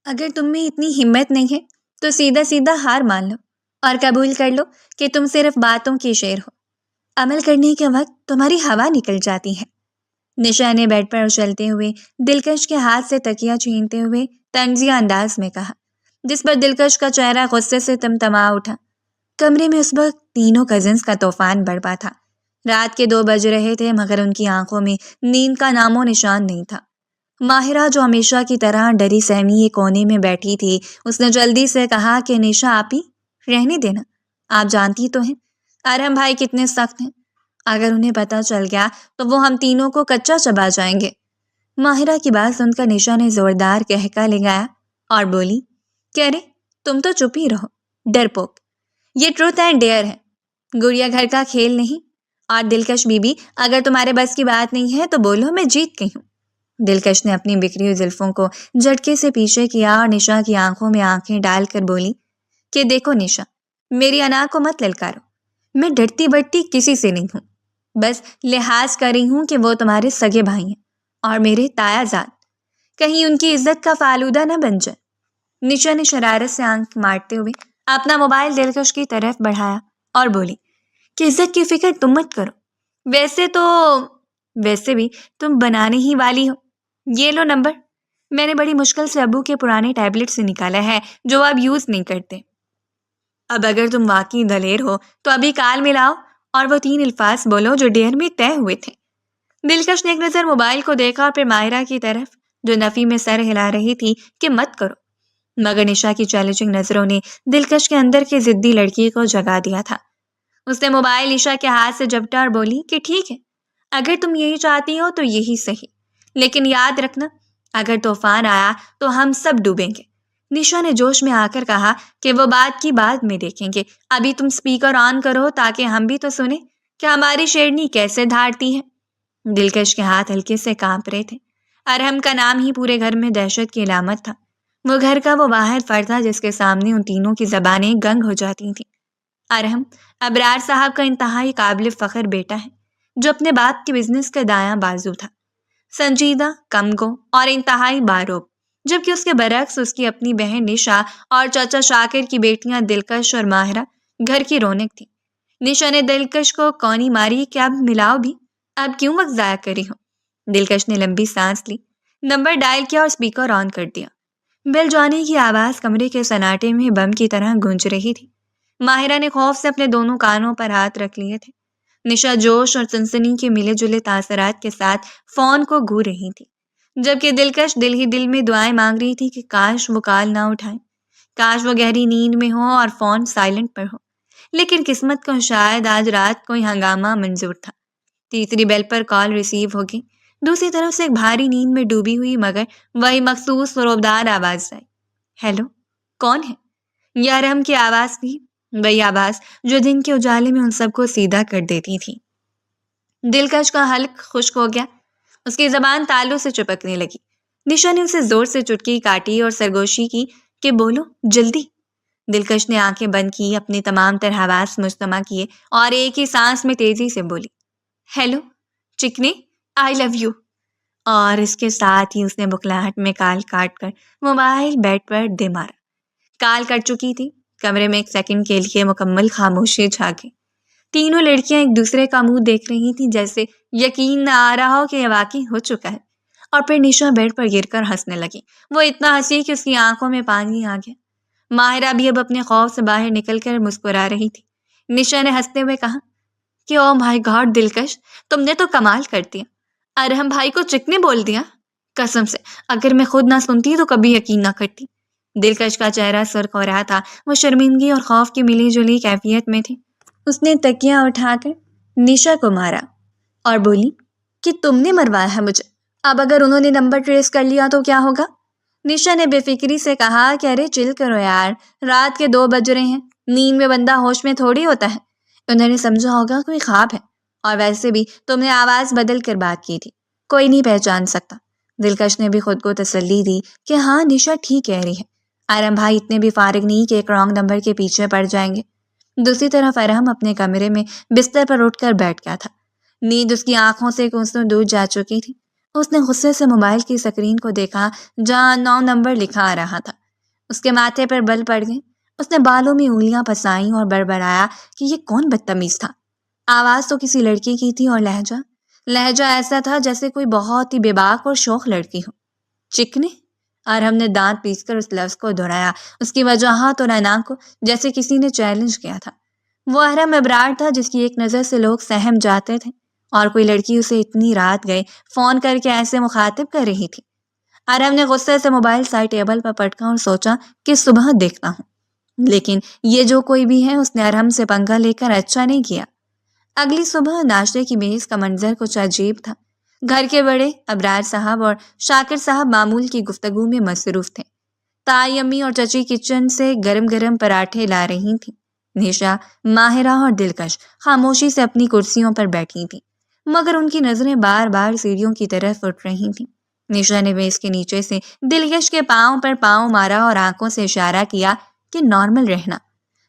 اگر تم میں اتنی ہمت نہیں ہے تو سیدھا سیدھا ہار مان لو اور قبول کر لو کہ تم صرف باتوں کی شیر ہو۔ عمل کرنے کے وقت تمہاری ہوا نکل جاتی ہے۔ نشا نے بیڈ پر اچھلتے ہوئے دلکش کے ہاتھ سے تکیا چھینتے ہوئے طنزیہ انداز میں کہا، جس پر دلکش کا چہرہ غصے سے تمتما اٹھا۔ کمرے میں اس وقت تینوں کزنز کا طوفان برپا تھا۔ رات کے 2 بج رہے تھے مگر ان کی آنکھوں میں نیند کا نام و نشان نہیں تھا۔ ماہرہ جو ہمیشہ کی طرح ڈری سہمی ایک کونے میں بیٹھی تھی، اس نے جلدی سے کہا کہ نشا آپی رہنے دینا، آپ جانتی تو ہیں ارحم بھائی کتنے سخت ہیں، اگر انہیں پتہ چل گیا تو وہ ہم تینوں کو کچا چبا جائیں گے۔ ماہرہ کی بات سن کر نشا نے زوردار کہکا لگایا اور بولی کہ ارے تم تو چپ ہی رہو ڈرپوک، یہ ٹروتھ اینڈ ڈیئر ہے، گڑیا گھر کا کھیل نہیں۔ اور دلکش بی بی اگر تمہارے بس کی بات نہیں ہے تو بولو، میں جیت گئی ہوں۔ دلکش نے اپنی بکھری ہوئی زلفوں کو جھٹکے سے پیچھے کیا اور نشا کی آنکھوں میں آنکھیں ڈال کر بولی کہ دیکھو نشا، میری انا کو مت للکارو، میں ڈرتی بڑتی کسی سے نہیں ہوں، بس لحاظ کر رہی ہوں کہ وہ تمہارے سگے بھائی ہیں اور میرے تایا زاد، کہیں ان کی عزت کا فالودہ نہ بن جائے۔ نشا نے شرارت سے آنکھ مارتے ہوئے اپنا موبائل دلکش کی طرف بڑھایا اور بولی کہ عزت کی فکر تم مت کرو، ویسے بھی تم بنانے ہی والی ہو، یہ لو نمبر، میں نے بڑی مشکل سے ابو کے پرانے ٹیبلٹ سے نکالا ہے جو اب یوز نہیں کرتے۔ اب اگر تم واقعی دلیر ہو تو ابھی کال ملاؤ اور وہ 3 الفاظ بولو جو ڈیئر میں طے ہوئے تھے۔ دلکش نے ایک نظر موبائل کو دیکھا اور پھر ماہرہ کی طرف جو نفی میں سر ہلا رہی تھی کہ مت کرو، مگر نشا کی چیلنجنگ نظروں نے دلکش کے اندر کے ضدی لڑکی کو جگا دیا تھا۔ اس نے موبائل نشا کے ہاتھ سے جھپٹا اور بولی کہ ٹھیک ہے، اگر تم یہی چاہتی ہو تو یہی صحیح، لیکن یاد رکھنا اگر طوفان آیا تو ہم سب ڈوبیں گے۔ نشا نے جوش میں آ کر کہا کہ وہ بات کی بعد میں دیکھیں گے، ابھی تم سپیکر آن کرو تاکہ ہم بھی تو سنیں کہ ہماری شیرنی کیسے دھاڑتی ہے۔ دلکش کے ہاتھ ہلکے سے کانپ رہے تھے۔ ارحم کا نام ہی پورے گھر میں دہشت کی علامت تھا۔ وہ گھر کا وہ واحد فرد تھا جس کے سامنے ان تینوں کی زبانیں گنگ ہو جاتی تھیں۔ ارحم ابرار صاحب کا انتہائی قابل فخر بیٹا ہے جو اپنے باپ کے بزنس کا دایاں بازو تھا، سنجیدہ، کم گو اور انتہائی باروب، جبکہ اس کے برعکس اس کی اپنی بہن نشا اور چچا شاکر کی بیٹیاں دلکش اور ماہرہ گھر کی رونق تھی۔ نشا نے دلکش کو کونی ماری کہ اب ملاؤ بھی، اب کیوں وقت ضائع کری ہو۔ دلکش نے لمبی سانس لی، نمبر ڈائل کیا اور سپیکر آن کر دیا۔ بیل جانے کی آواز کمرے کے سناٹے میں بم کی طرح گونج رہی تھی۔ ماہرہ نے خوف سے اپنے دونوں کانوں پر ہاتھ رکھ لیے تھے۔ نشا جوش اور سنسنی کے ملے جلے تاثرات کے ساتھ فون کو گھور رہی تھی، جبکہ دلکش دل ہی دل میں دعائیں مانگ رہی تھی کہ کاش وہ کال نہ اٹھائیں، کاش وہ گہری نیند میں ہو اور فون سائلنٹ پر ہو۔ لیکن قسمت کو شاید آج رات کوئی ہنگامہ منظور تھا۔ تیسری بیل پر کال ریسیو ہوگی۔ دوسری طرف سے ایک بھاری نیند میں ڈوبی ہوئی مگر وہی مخصوص روبدار آواز آئی، ہیلو، کون ہے؟ یہ ارحم کی آواز تھی، وہی آواز جو دن کے اجالے میں ان سب کو سیدھا کر دیتی تھی۔ دلکش کا حلق خشک ہو گیا، اس کی زبان تالوں سے چپکنے لگی۔ نشا نے اسے زور سے چٹکی کاٹی اور سرگوشی کی کہ بولو جلدی۔ دلکش نے آنکھیں بند کی، اپنے تمام تر حواس مجتمع کیے اور ایک ہی سانس میں تیزی سے بولی، ہیلو چکنے، آئی لو یو۔ اور اس کے ساتھ ہی اس نے بکلاہٹ میں کال کاٹ کر موبائل بیڈ پر دے مارا۔ کال کٹ چکی تھی۔ کمرے میں ایک سیکنڈ کے لیے مکمل خاموشی چھا گئی۔ تینوں لڑکیاں ایک دوسرے کا منہ دیکھ رہی تھیں، جیسے یقین نہ آ رہا ہو کہ یہ واقعی ہو چکا ہے۔ اور پھر نشا بیڈ پر گر کر ہنسنے لگی۔ وہ اتنا ہنسی کہ اس کی آنکھوں میں پانی آ گیا۔ ماہرہ بھی اب اپنے خوف سے باہر نکل کر مسکرا رہی تھی۔ نشا نے ہنستے ہوئے کہا کہ او مائی گاڈ دلکش، تم نے تو کمال کر دیا، ارحم بھائی کو چکنے بول دیا، قسم سے اگر میں خود نہ سنتی تو کبھی یقین نہ کرتی۔ دلکش کا چہرہ سرخ ہو رہا تھا، وہ شرمندگی اور خوف کی ملی جلی کیفیت میں تھی۔ اس نے تکیہ اٹھا کر نشا کو مارا اور بولی کہ تم نے مروایا ہے مجھے، اب اگر انہوں نے نمبر ٹریس کر لیا تو کیا ہوگا؟ نشا نے بے فکری سے کہا کہ ارے چل کرو یار، رات کے 2 بج رہے ہیں، نیند میں بندہ ہوش میں تھوڑی ہوتا ہے، انہوں نے سمجھا ہوگا کوئی خواب ہے، اور ویسے بھی تم نے آواز بدل کر بات کی تھی، کوئی نہیں پہچان سکتا۔ دلکش نے بھی خود کو تسلی دی کہ ہاں نشا ٹھیک کہہ رہی ہے، ارحم بھائی اتنے بھی فارغ نہیں کہ ایک رانگ نمبر کے پیچھے پڑ جائیں گے۔ دوسری طرف ارحم اپنے کمرے میں بستر پر اٹھ کر بیٹھ گیا تھا۔ نیند اس کی آنکھوں سے کوسوں دور جا چکی تھی۔ اس نے غصے سے موبائل کی اسکرین کو دیکھا جہاں 9 نمبر لکھا آ رہا تھا۔ اس کے ماتھے پر بل پڑ گئے۔ اس نے بالوں میں انگلیاں پھنسائیں اور بڑبڑایا کہ یہ کون بدتمیز تھا۔ آواز تو کسی لڑکی کی تھی اور لہجہ ایسا تھا جیسے کوئی بہت ہی بے باک اور شوخ لڑکی ہو۔ چکنے؟ ارحم نے دانت پیس کر اس لفظ کو دہرایا، اس کی وجاہت اور انا کو جیسے کسی نے چیلنج کیا تھا۔ وہ ارحم ابرار تھا جس کی ایک نظر سے لوگ سہم جاتے تھے، اور کوئی لڑکی اسے اتنی رات گئے فون کر کے ایسے مخاطب کر رہی تھی۔ ارحم نے غصے سے موبائل سائڈ ٹیبل پر پٹکا اور سوچا کہ صبح دیکھتا ہوں، لیکن یہ جو کوئی بھی ہے اس نے ارحم سے پنگا لے کر اچھا نہیں کیا۔ اگلی صبح ناشتے کی میز کا منظر کچھ عجیب تھا۔ گھر کے بڑے ابرار صاحب اور شاکر صاحب معمول کی گفتگو میں مصروف تھے۔ تائی امی اور چچی کچن سے گرم گرم پراٹھے لا رہی تھیں۔ نشا، ماہرہ اور دلکش خاموشی سے اپنی کرسیوں پر بیٹھی تھیں، مگر ان کی نظریں بار بار سیڑھیوں کی طرف اٹھ رہی تھیں۔ نشا نے میز کے نیچے سے دلکش کے پاؤں پر پاؤں مارا اور آنکھوں سے اشارہ کیا کہ نارمل رہنا۔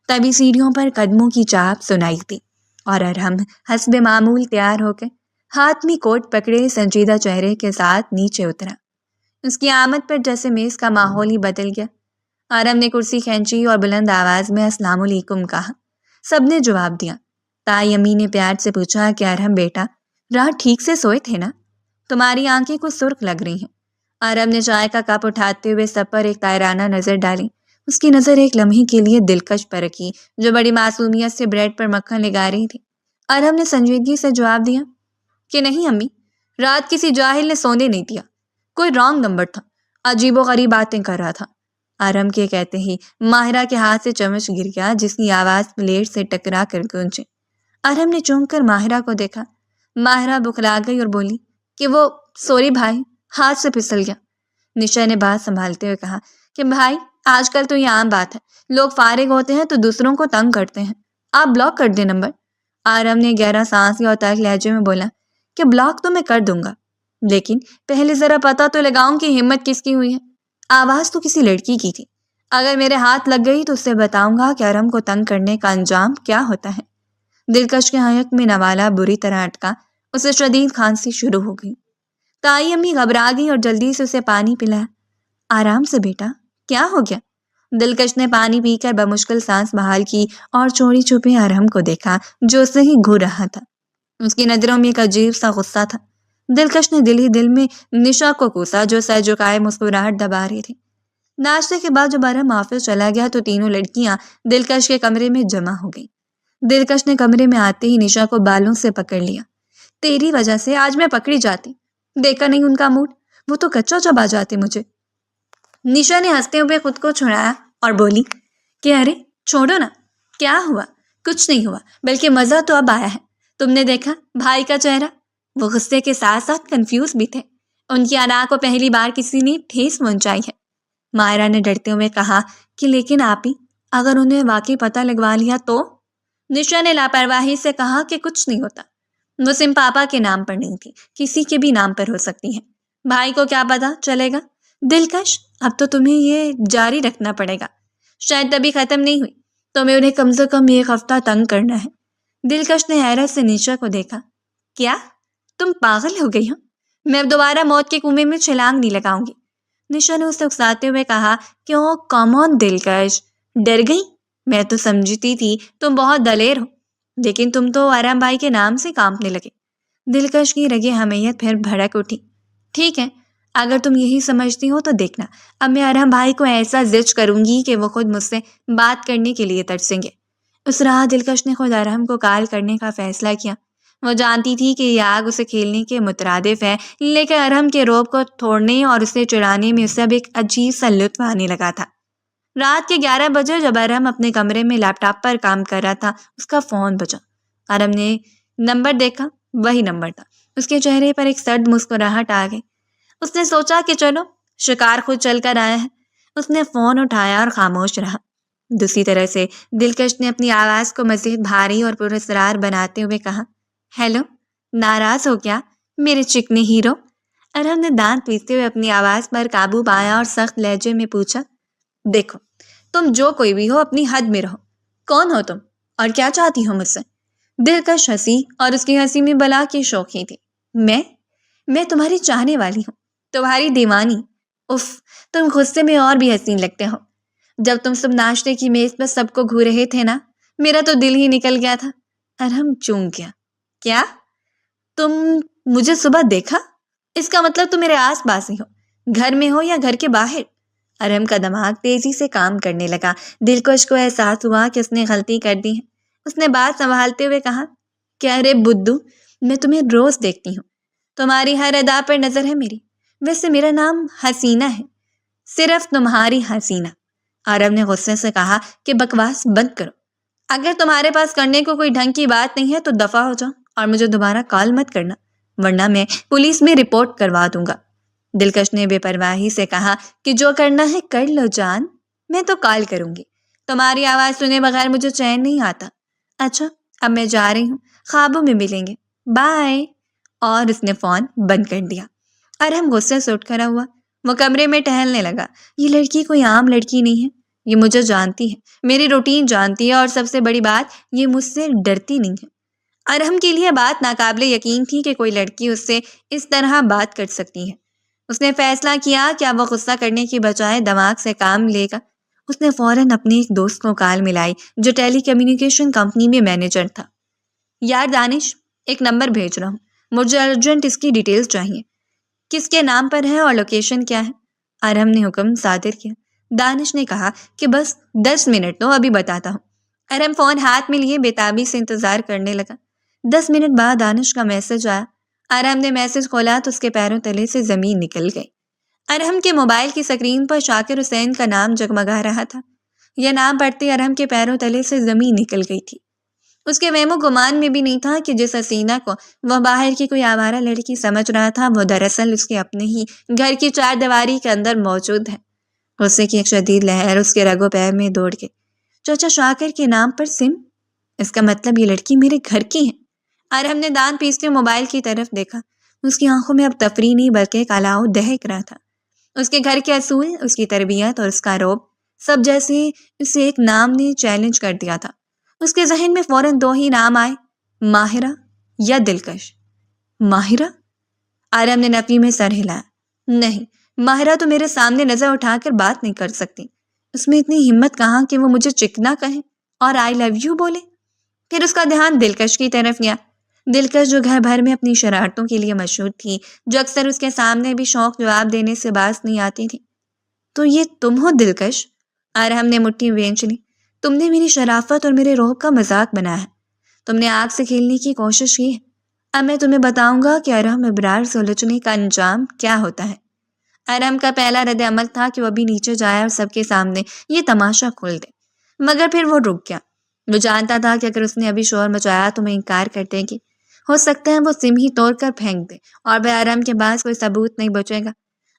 تبھی سیڑھیوں پر قدموں کی چاپ سنائی تھی اور ارحم حسب معمول تیار ہو کے ہاتھ میں کوٹ پکڑے سنجیدہ چہرے کے ساتھ نیچے اترا۔ اس کی آمد پر جیسے میز کا ماحول ہی بدل گیا۔ ارحم نے کرسی کھینچی اور بلند آواز میں السلام علیکم کہا۔ سب نے جواب دیا۔ تائی امی نے پیار سے پوچھا کہ ارحم بیٹا، رات ٹھیک سے سوئے تھے نا؟ تمہاری آنکھیں کچھ سرخ لگ رہی ہیں۔ ارحم نے چائے کا کپ اٹھاتے ہوئے سب پر ایک تائرانہ نظر ڈالی۔ اس کی نظر ایک لمحے کے لیے دلکش پر رکھی جو بڑی معصومیت سے بریڈ پر مکھن لگا رہی تھی۔ ارحم نے سنجیدگی سے جواب دیا کہ نہیں امی، رات کسی جاہل نے سونے نہیں دیا، کوئی رانگ نمبر تھا، عجیب و غریب باتیں کر رہا تھا۔ ارحم کے کہتے ہی ماہرہ کے ہاتھ سے چمچ گر گیا جس کی آواز پلیٹ سے ٹکرا کر گونجی۔ ارحم نے چونک کر ماہرہ کو دیکھا۔ ماہرہ بخلا گئی اور بولی کہ وہ سوری بھائی، ہاتھ سے پھسل گیا۔ نشا نے بات سنبھالتے ہوئے کہا کہ بھائی آج کل تو یہ عام بات ہے، لوگ فارغ ہوتے ہیں تو دوسروں کو تنگ کرتے ہیں، آپ بلاک کر دیں نمبر۔ ارحم نے گہرا سانس لیا اور تلخ لہجے میں بولا کہ بلاک تو میں کر دوں گا، لیکن پہلے ذرا پتہ تو لگاؤں کہ ہمت کس کی ہوئی ہے۔ آواز تو کسی لڑکی کی تھی، اگر میرے ہاتھ لگ گئی تو اس سے بتاؤں گا کہ ارحم کو تنگ کرنے کا انجام کیا ہوتا ہے۔ دلکش کے حلق میں نوالا بری طرح اٹکا، اسے شدید کھانسی شروع ہو گئی۔ تائی امی گھبرا گئی اور جلدی سے اسے پانی پلایا۔ آرام سے بیٹا، کیا ہو گیا؟ دلکش نے پانی پی کر بمشکل سانس بحال کی اور چوری چھپے ارحم کو دیکھا جو اسے ہی گھور رہا تھا۔ اس کی نظروں میں ایک عجیب سا غصہ تھا۔ دلکش نے دل ہی دل میں نشا کو کوسا جو سر جھکائے مسکراہٹ دبا رہی تھی۔ ناشتے کے بعد جب ارحم آفس چلا گیا تو تینوں لڑکیاں دلکش کے کمرے میں جمع ہو گئیں۔ دلکش نے کمرے میں آتے ہی نشا کو بالوں سے پکڑ لیا۔ تیری وجہ سے آج میں پکڑی جاتی، دیکھا نہیں ان کا موڈ، وہ تو کچا چبا جاتے مجھے۔ نشا نے ہنستے ہوئے خود کو چھڑایا اور بولی کہ ارے چھوڑو نا، کیا ہوا؟ کچھ نہیں ہوا، بلکہ مزہ تو اب آیا ہے۔ تم نے دیکھا بھائی کا چہرہ؟ وہ غصے کے ساتھ ساتھ کنفیوز بھی تھے۔ ان کی انا کو پہلی بار کسی نے ٹھیس پہنچائی ہے۔ مائرہ نے ڈرتے ہوئے کہا کہ لیکن آپی، اگر انہیں واقعی پتہ لگوا لیا تو؟ نشا نے لاپرواہی سے کہا کہ کچھ نہیں ہوتا، وہ سم پاپا کے نام پر نہیں تھی، کسی کے بھی نام پر ہو سکتی ہے، بھائی کو کیا پتا چلے گا۔ دلکش، اب تو تمہیں یہ جاری رکھنا پڑے گا، شاید تبھی ختم نہیں ہوئی، تمہیں انہیں کم سے کم ایک ہفتہ تنگ کرنا ہے۔ دلکش نے حیرت سے نشا کو دیکھا۔ کیا تم پاگل ہو گئی ہو؟ میں اب دوبارہ موت کے کنویں میں چھلانگ نہیں لگاؤں گی۔ نشا نے اسے اکساتے ہوئے کہا کہ او کم آن دلکش، ڈر گئی؟ میں تو سمجھتی تھی تم بہت دلیر ہو، لیکن تم تو ارحم بھائی کے نام سے کانپنے لگے۔ دلکش کی رگیں حمیت پھر بھڑک اٹھی۔ ٹھیک ہے، اگر تم یہی سمجھتی ہو تو دیکھنا، اب میں ارحم بھائی کو ایسا زج کروں گی کہ وہ خود مجھ سے بات کرنے کے لیے ترسیں گے۔ اس راہ دلکش نے خود ارحم کو کال کرنے کا فیصلہ کیا۔ وہ جانتی تھی کہ یہ آگ اسے کھیلنے کے مترادف ہے، لیکن ارحم کے روب کو توڑنے اور اسے چڑھانے میں اسے اب ایک عجیب سا لطف آنے لگا تھا۔ رات کے 11 بجے جب ارحم اپنے کمرے میں لیپ ٹاپ پر کام کر رہا تھا، اس کا فون بجا۔ ارحم نے نمبر دیکھا، وہی نمبر تھا۔ اس کے چہرے پر ایک سرد مسکراہٹ آ گئی۔ اس نے سوچا کہ چلو شکار خود چل کر آیا ہے۔ اس نے فون اٹھایا اور خاموش رہا۔ دوسری طرح سے دلکش نے اپنی آواز کو مزید بھاری اور پراسرار بناتے ہوئے کہا، ہیلو، ناراض ہو کیا میرے چکنے ہیرو؟ ارحم نے دانت پیستے ہوئے اپنی آواز پر قابو پایا اور سخت لہجے میں پوچھا، دیکھو تم جو کوئی بھی ہو اپنی حد میں رہو، کون ہو تم اور کیا چاہتی ہو مجھ سے؟ دلکش ہنسی اور اس کی ہنسی میں بلا کی شوخی تھی۔ میں تمہاری چاہنے والی ہوں، تمہاری دیوانی۔ اف، تم غصے میں اور بھی حسین لگتے ہو۔ جب تم سب ناشتے کی میز پر سب کو گھو رہے تھے نا، میرا تو دل ہی نکل گیا تھا۔ ارحم چونک گیا۔ کیا تم مجھے صبح دیکھا؟ اس کا مطلب تم میرے آس پاس ہی ہو، گھر میں ہو یا گھر کے باہر۔ ارحم کا دماغ تیزی سے کام کرنے لگا۔ دلکش کو احساس ہوا کہ اس نے غلطی کر دی ہے۔ اس نے بات سنبھالتے ہوئے کہا، کیا رے بدھو، میں تمہیں روز دیکھتی ہوں، تمہاری ہر ادا پر نظر ہے میری۔ ویسے میرا نام حسینہ ہے، صرف تمہاری حسینہ۔ ارحم نے غصے سے کہا کہ بکواس بند کرو۔ اگر تمہارے پاس کرنے کو کوئی ڈھنگ کی بات نہیں ہے تو دفع ہو جاؤ اور مجھے دوبارہ کال مت کرنا، ورنہ میں پولیس میں رپورٹ کروا دوں گا۔ دلکش نے بے پرواہی سے کہا کہ جو کرنا ہے کر لو جان، میں تو کال کروں گی، تمہاری آواز سنے بغیر مجھے چین نہیں آتا۔ اچھا، اب میں جا رہی ہوں، خوابوں میں ملیں گے، بائے۔ اور اس نے فون بند کر دیا۔ ارحم غصے سے اٹھ کھڑا ہوا۔ وہ کمرے میں ٹہلنے لگا۔ یہ لڑکی کوئی عام لڑکی نہیں ہے، یہ مجھے جانتی ہے، میری روٹین جانتی ہے، اور سب سے بڑی بات، یہ مجھ سے ڈرتی نہیں ہے۔ ارحم کے لیے بات ناقابل یقین تھی کہ کوئی لڑکی اس سے اس طرح بات کر سکتی ہے۔ اس نے فیصلہ کیا کہ اب وہ غصہ کرنے کی بجائے دماغ سے کام لے گا۔ اس نے فوراً اپنے ایک دوست کو کال ملائی جو ٹیلی کمیونیکیشن کمپنی میں مینیجر تھا۔ یار دانش، ایک نمبر بھیج رہا ہوں، مجھے ارجنٹ اس کی ڈیٹیلز چاہیے، کس کے نام پر ہے اور لوکیشن کیا ہے؟ ارحم نے حکم صادر کیا۔ دانش نے کہا کہ بس 10 منٹ دو، ابھی بتاتا ہوں۔ ارحم فون ہاتھ میں لیے بےتابی سے انتظار کرنے لگا۔ 10 منٹ بعد دانش کا میسج آیا۔ ارحم نے میسج کھولا تو اس کے پیروں تلے سے زمین نکل گئی۔ ارحم کے موبائل کی سکرین پر شاکر حسین کا نام جگمگا رہا تھا۔ یہ نام پڑھتے ارحم کے پیروں تلے سے زمین نکل گئی تھی۔ اس کے وہم و گمان میں بھی نہیں تھا کہ جس حسینہ کو وہ باہر کی کوئی آوارہ لڑکی سمجھ رہا تھا، وہ دراصل اس کے اپنے ہی گھر کی 4 دیواری کے اندر موجود ہے۔ غصے کی ایک شدید لہر اس کے رگ و پے میں دوڑ گئی۔ چچا شاکر کے نام پر سم، اس کا مطلب یہ لڑکی میرے گھر کی ہے۔ ارحم نے دانت پیستے موبائل کی طرف دیکھا۔ اس کی آنکھوں میں اب تفریح نہیں بلکہ ایک الاؤ دہک رہا تھا۔ اس کے گھر کے اصول، اس کی تربیت اور اس کا روب، سب جیسے اسے ایک نام نے چیلنج کر دیا تھا۔ اس کے ذہن میں فوراً 2 ہی نام آئے، ماہرہ یا دلکش۔ ماہرہ؟ ارحم نے نفی میں سر ہلایا۔ نہیں، ماہرہ تو میرے سامنے نظر اٹھا کر بات نہیں کر سکتی۔ اس میں اتنی ہمت کہاں کہ وہ مجھے چکنا کہے اور آئی لو یو بولے۔ پھر اس کا دھیان دلکش کی طرف گیا۔ دلکش جو گھر بھر میں اپنی شرارتوں کے لیے مشہور تھی، جو اکثر اس کے سامنے بھی شوق جواب دینے سے باز نہیں آتی تھی۔ تو یہ تم ہو دلکش؟ ارحم نے مٹھی وینچ لی۔ تم نے میری شرافت اور میرے روح کا مذاق بنایا ہے، تم نے آگ سے کھیلنے کی کوشش کی ہے۔ اب میں تمہیں بتاؤں گا کہ ارحم ابرار سے الجھنے کا انجام کیا ہوتا ہے۔ ارحم کا پہلا رد عمل تھا کہ وہ ابھی نیچے جائے اور سب کے سامنے یہ تماشا کھول دے، مگر پھر وہ رک گیا۔ وہ جانتا تھا کہ اگر اس نے ابھی شور مچایا تو میں انکار کر دے گی، ہو سکتا ہے وہ سم ہی توڑ کر پھینک دے اور پھر ارحم کے پاس کوئی ثبوت نہیں بچے گا۔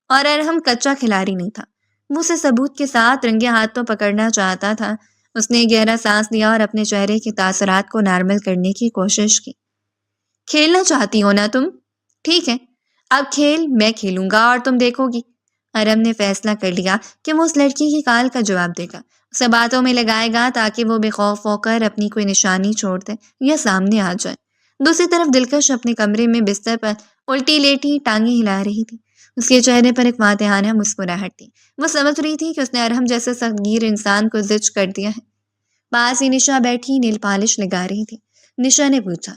اور ارحم کچا کھلاڑی نہیں تھا، وہ اسے ثبوت کے ساتھ رنگے ہاتھوں پکڑنا چاہتا تھا۔ اس نے گہرا سانس لیا اور اپنے چہرے کے تاثرات کو نارمل کرنے کی کوشش کی۔ کھیلنا چاہتی ہو نا تم؟ ٹھیک ہے، اب کھیل میں کھیلوں گا اور تم دیکھو گی۔ ارحم نے فیصلہ کر لیا کہ وہ اس لڑکی کی کال کا جواب دے گا، اسے باتوں میں لگائے گا تاکہ وہ بے خوف ہو کر اپنی کوئی نشانی چھوڑ دے یا سامنے آ جائے۔ دوسری طرف دلکش اپنے کمرے میں بستر پر الٹی لیٹی ٹانگیں ہلا رہی تھی۔ اس کے چہرے پر ایک ماتحانہ مسکراہٹ تھی۔ وہ سمجھ رہی تھی کہ اس نے ارحم جیسے سخت گیر انسان کو زج کر دیا ہے۔ پاس ہی نشا بیٹھی نیل پالش لگا رہی تھی۔ نشا نے پوچھا،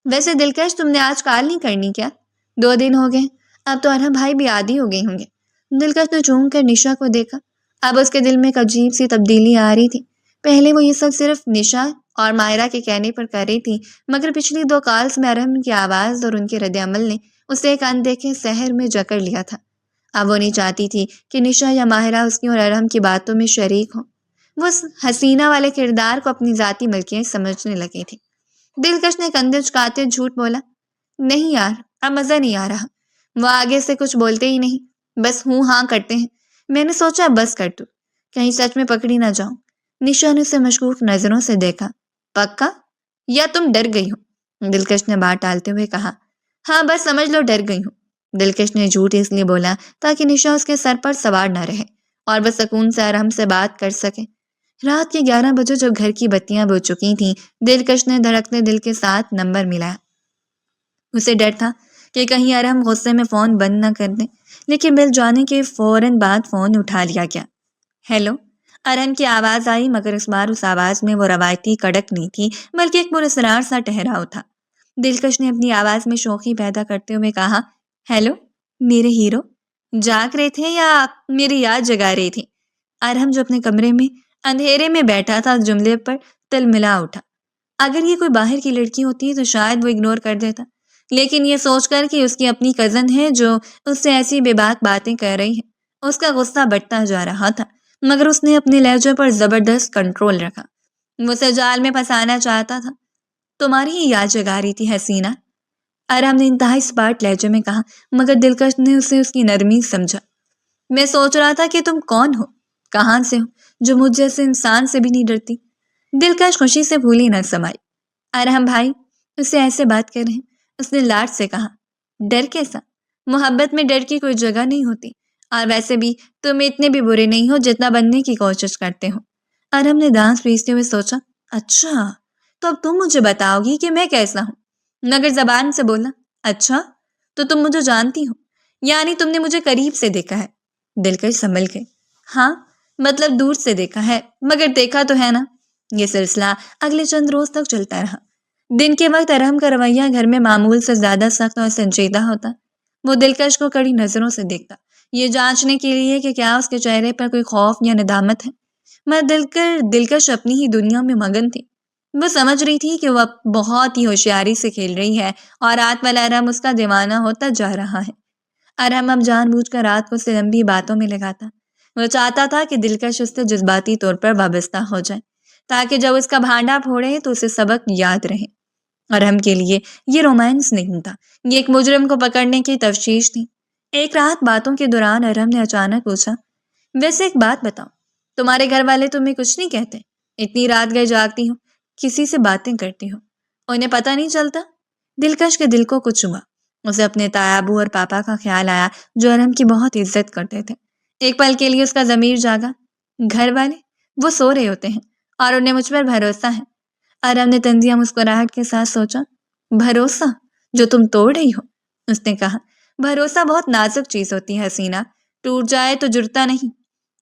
ویسے دلکش تم نے آج کال نہیں کرنی کیا؟ 2 دن ہو گئے، اب تو ارحم بھائی بھی عادی ہو گئے ہوں گے۔ دلکش نے چونک کر نشا کو دیکھا۔ اب اس کے دل میں ایک عجیب سی تبدیلی آ رہی تھی۔ پہلے وہ یہ سب صرف نشا اور ماہرہ کے کہنے پر کر رہی تھی، مگر پچھلی 2 کالز میں ارحم کی آواز اور ان کے رد عمل نے اسے ایک اندیکھے سحر میں جکڑ لیا تھا۔ اب وہ نہیں چاہتی تھی کہ نشا یا ماہرہ اس کی اور ارحم کی باتوں میں شریک ہوں۔ وہ اس حسینہ والے کردار کو اپنی ذاتی ملکیت سمجھنے لگی تھی۔ دلکش نے کندھے چکاتے جھوٹ بولا، نہیں یار، اب مزہ نہیں آ رہا۔ وہ آگے سے کچھ بولتے ہی نہیں، بس ہوں ہاں کرتے ہیں۔ میں نے سوچا بس کر دوں، کہیں سچ میں پکڑی نہ جاؤں۔ نشا نے اسے مشکوک نظروں سے دیکھا۔ پکا؟ یا تم ڈر گئی ہو؟ دلکش نے بات ٹالتے ہوئے کہا۔ ہاں بس سمجھ لو ڈر گئی ہوں۔ دلکش نے جھوٹ اس لیے بولا تاکہ نشا اس کے سر پر سوار نہ رہے اور وہ سکون سے ارحم سے بات کر سکے۔ رات کے 11 بجے جب گھر کی بتیاں بجھ چکی تھیں، دلکش نے دھڑکتے دل کے ساتھ نمبر ملایا۔ اسے ڈر تھا کہ کہیں ارحم غصے میں فون بند نہ کر دیں، لیکن بل جانے کے فوراً بعد فون اٹھا لیا گیا۔ ہیلو، ارحم کی آواز آئی، مگر اس بار اس آواز میں وہ روایتی کڑک نہیں تھی، بلکہ ایک پراسرار سا ٹھہراؤ تھا۔ دلکش نے اپنی آواز میں شوخی پیدا کرتے ہوئے کہا، ہیلو میرے ہیرو، جاگ رہے تھے یا میری یاد جگا رہی تھی؟ ارحم جو اپنے کمرے میں اندھیرے میں بیٹھا تھا اس جملے پر تل ملا اٹھا۔ اگر یہ کوئی باہر کی لڑکی ہوتی تو شاید وہ اگنور کر دیتا، لیکن یہ سوچ کر کہ اس کی اپنی کزن ہے جو اس سے ایسی بے باک باتیں کر رہی ہے، اس کا غصہ بڑھتا جا رہا تھا، مگر اس نے اپنے لہجے پر زبردست کنٹرول رکھا۔ وہ اسے جال میں پھنسانا چاہتا تھا۔ تمہاری ہی یاد جگا رہی تھی حسینہ، ارحم نے انتہائی سپاٹ لہجے میں کہا، مگر دلکش نے اسے اس کی نرمی سمجھا۔ میں سوچ رہا تھا کہ تم کون ہو، کہاں سے ہو، جو مجھ جیسے انسان سے بھی نہیں ڈرتی۔ دلکش خوشی سے بھولی نہ سمائی۔ ارحم بھائی اسے ایسے بات کر رہے ہیں، اس نے لاڈ سے کہا۔ ڈر کیسا؟ محبت میں ڈر کی کوئی جگہ نہیں ہوتی، اور ویسے بھی تم اتنے بھی برے نہیں ہو جتنا بننے کی کوشش کرتے ہو۔ ارحم نے دانت پیستے ہوئے سوچا، اچھا تو اب تم مجھے بتاؤ گی کہ میں کیسا ہوں؟ مگر زبان سے بولا، اچھا تو تم مجھے جانتی ہو، یعنی تم نے مجھے قریب سے دیکھا ہے؟ دلکش سنبھل گئی۔ ہاں مطلب دور سے دیکھا ہے، مگر دیکھا تو ہے نا۔ یہ سلسلہ اگلے چند روز تک چلتا رہا۔ دن کے وقت ارحم کا رویہ گھر میں معمول سے زیادہ سخت اور سنجیدہ ہوتا۔ وہ دلکش کو کڑی نظروں سے دیکھتا، یہ جانچنے کے لیے کہ کیا اس کے چہرے پر کوئی خوف یا ندامت ہے۔ مگر دلکش اپنی ہی دنیا میں مگن تھی۔ وہ سمجھ رہی تھی کہ وہ بہت ہی ہوشیاری سے کھیل رہی ہے اور رات والا ارحم اس کا دیوانہ ہوتا جا رہا ہے۔ ارحم اب جان بوجھ کر رات کو اسے لمبی باتوں میں لگاتا۔ وہ چاہتا تھا کہ دلکش اس سے جذباتی طور پر وابستہ ہو جائے، تاکہ جب اس کا بھانڈا پھوڑے تو اسے سبق یاد رہے۔ ارحم کے لیے یہ رومانس نہیں تھا، یہ ایک مجرم کو پکڑنے کی تفتیش تھی۔ ایک رات باتوں کے دوران ارحم نے اچانک پوچھا، ویسے ایک بات بتاؤ، تمہارے گھر والے تمہیں کچھ نہیں کہتے؟ اتنی رات گئے جاگتی ہو، کسی سے باتیں کرتی ہو، انہیں پتہ نہیں چلتا؟ دلکش کے دل کو کچھ ہوا۔ اسے اپنے تایا ابو اور پاپا کا خیال آیا جو ارحم کی بہت عزت کرتے تھے۔ ایک پل کے لیے اس کا ضمیر جاگا۔ گھر والے؟ وہ سو رہے ہوتے ہیں اور انہیں مجھ پر بھروسہ ہے۔ ارحم نے طنزیہ مسکراہٹ کے ساتھ سوچا، بھروسہ جو تم توڑ رہی ہو؟ اس نے کہا، بھروسہ بہت نازک چیز ہوتی ہے حسینہ، ٹوٹ جائے تو جڑتا نہیں۔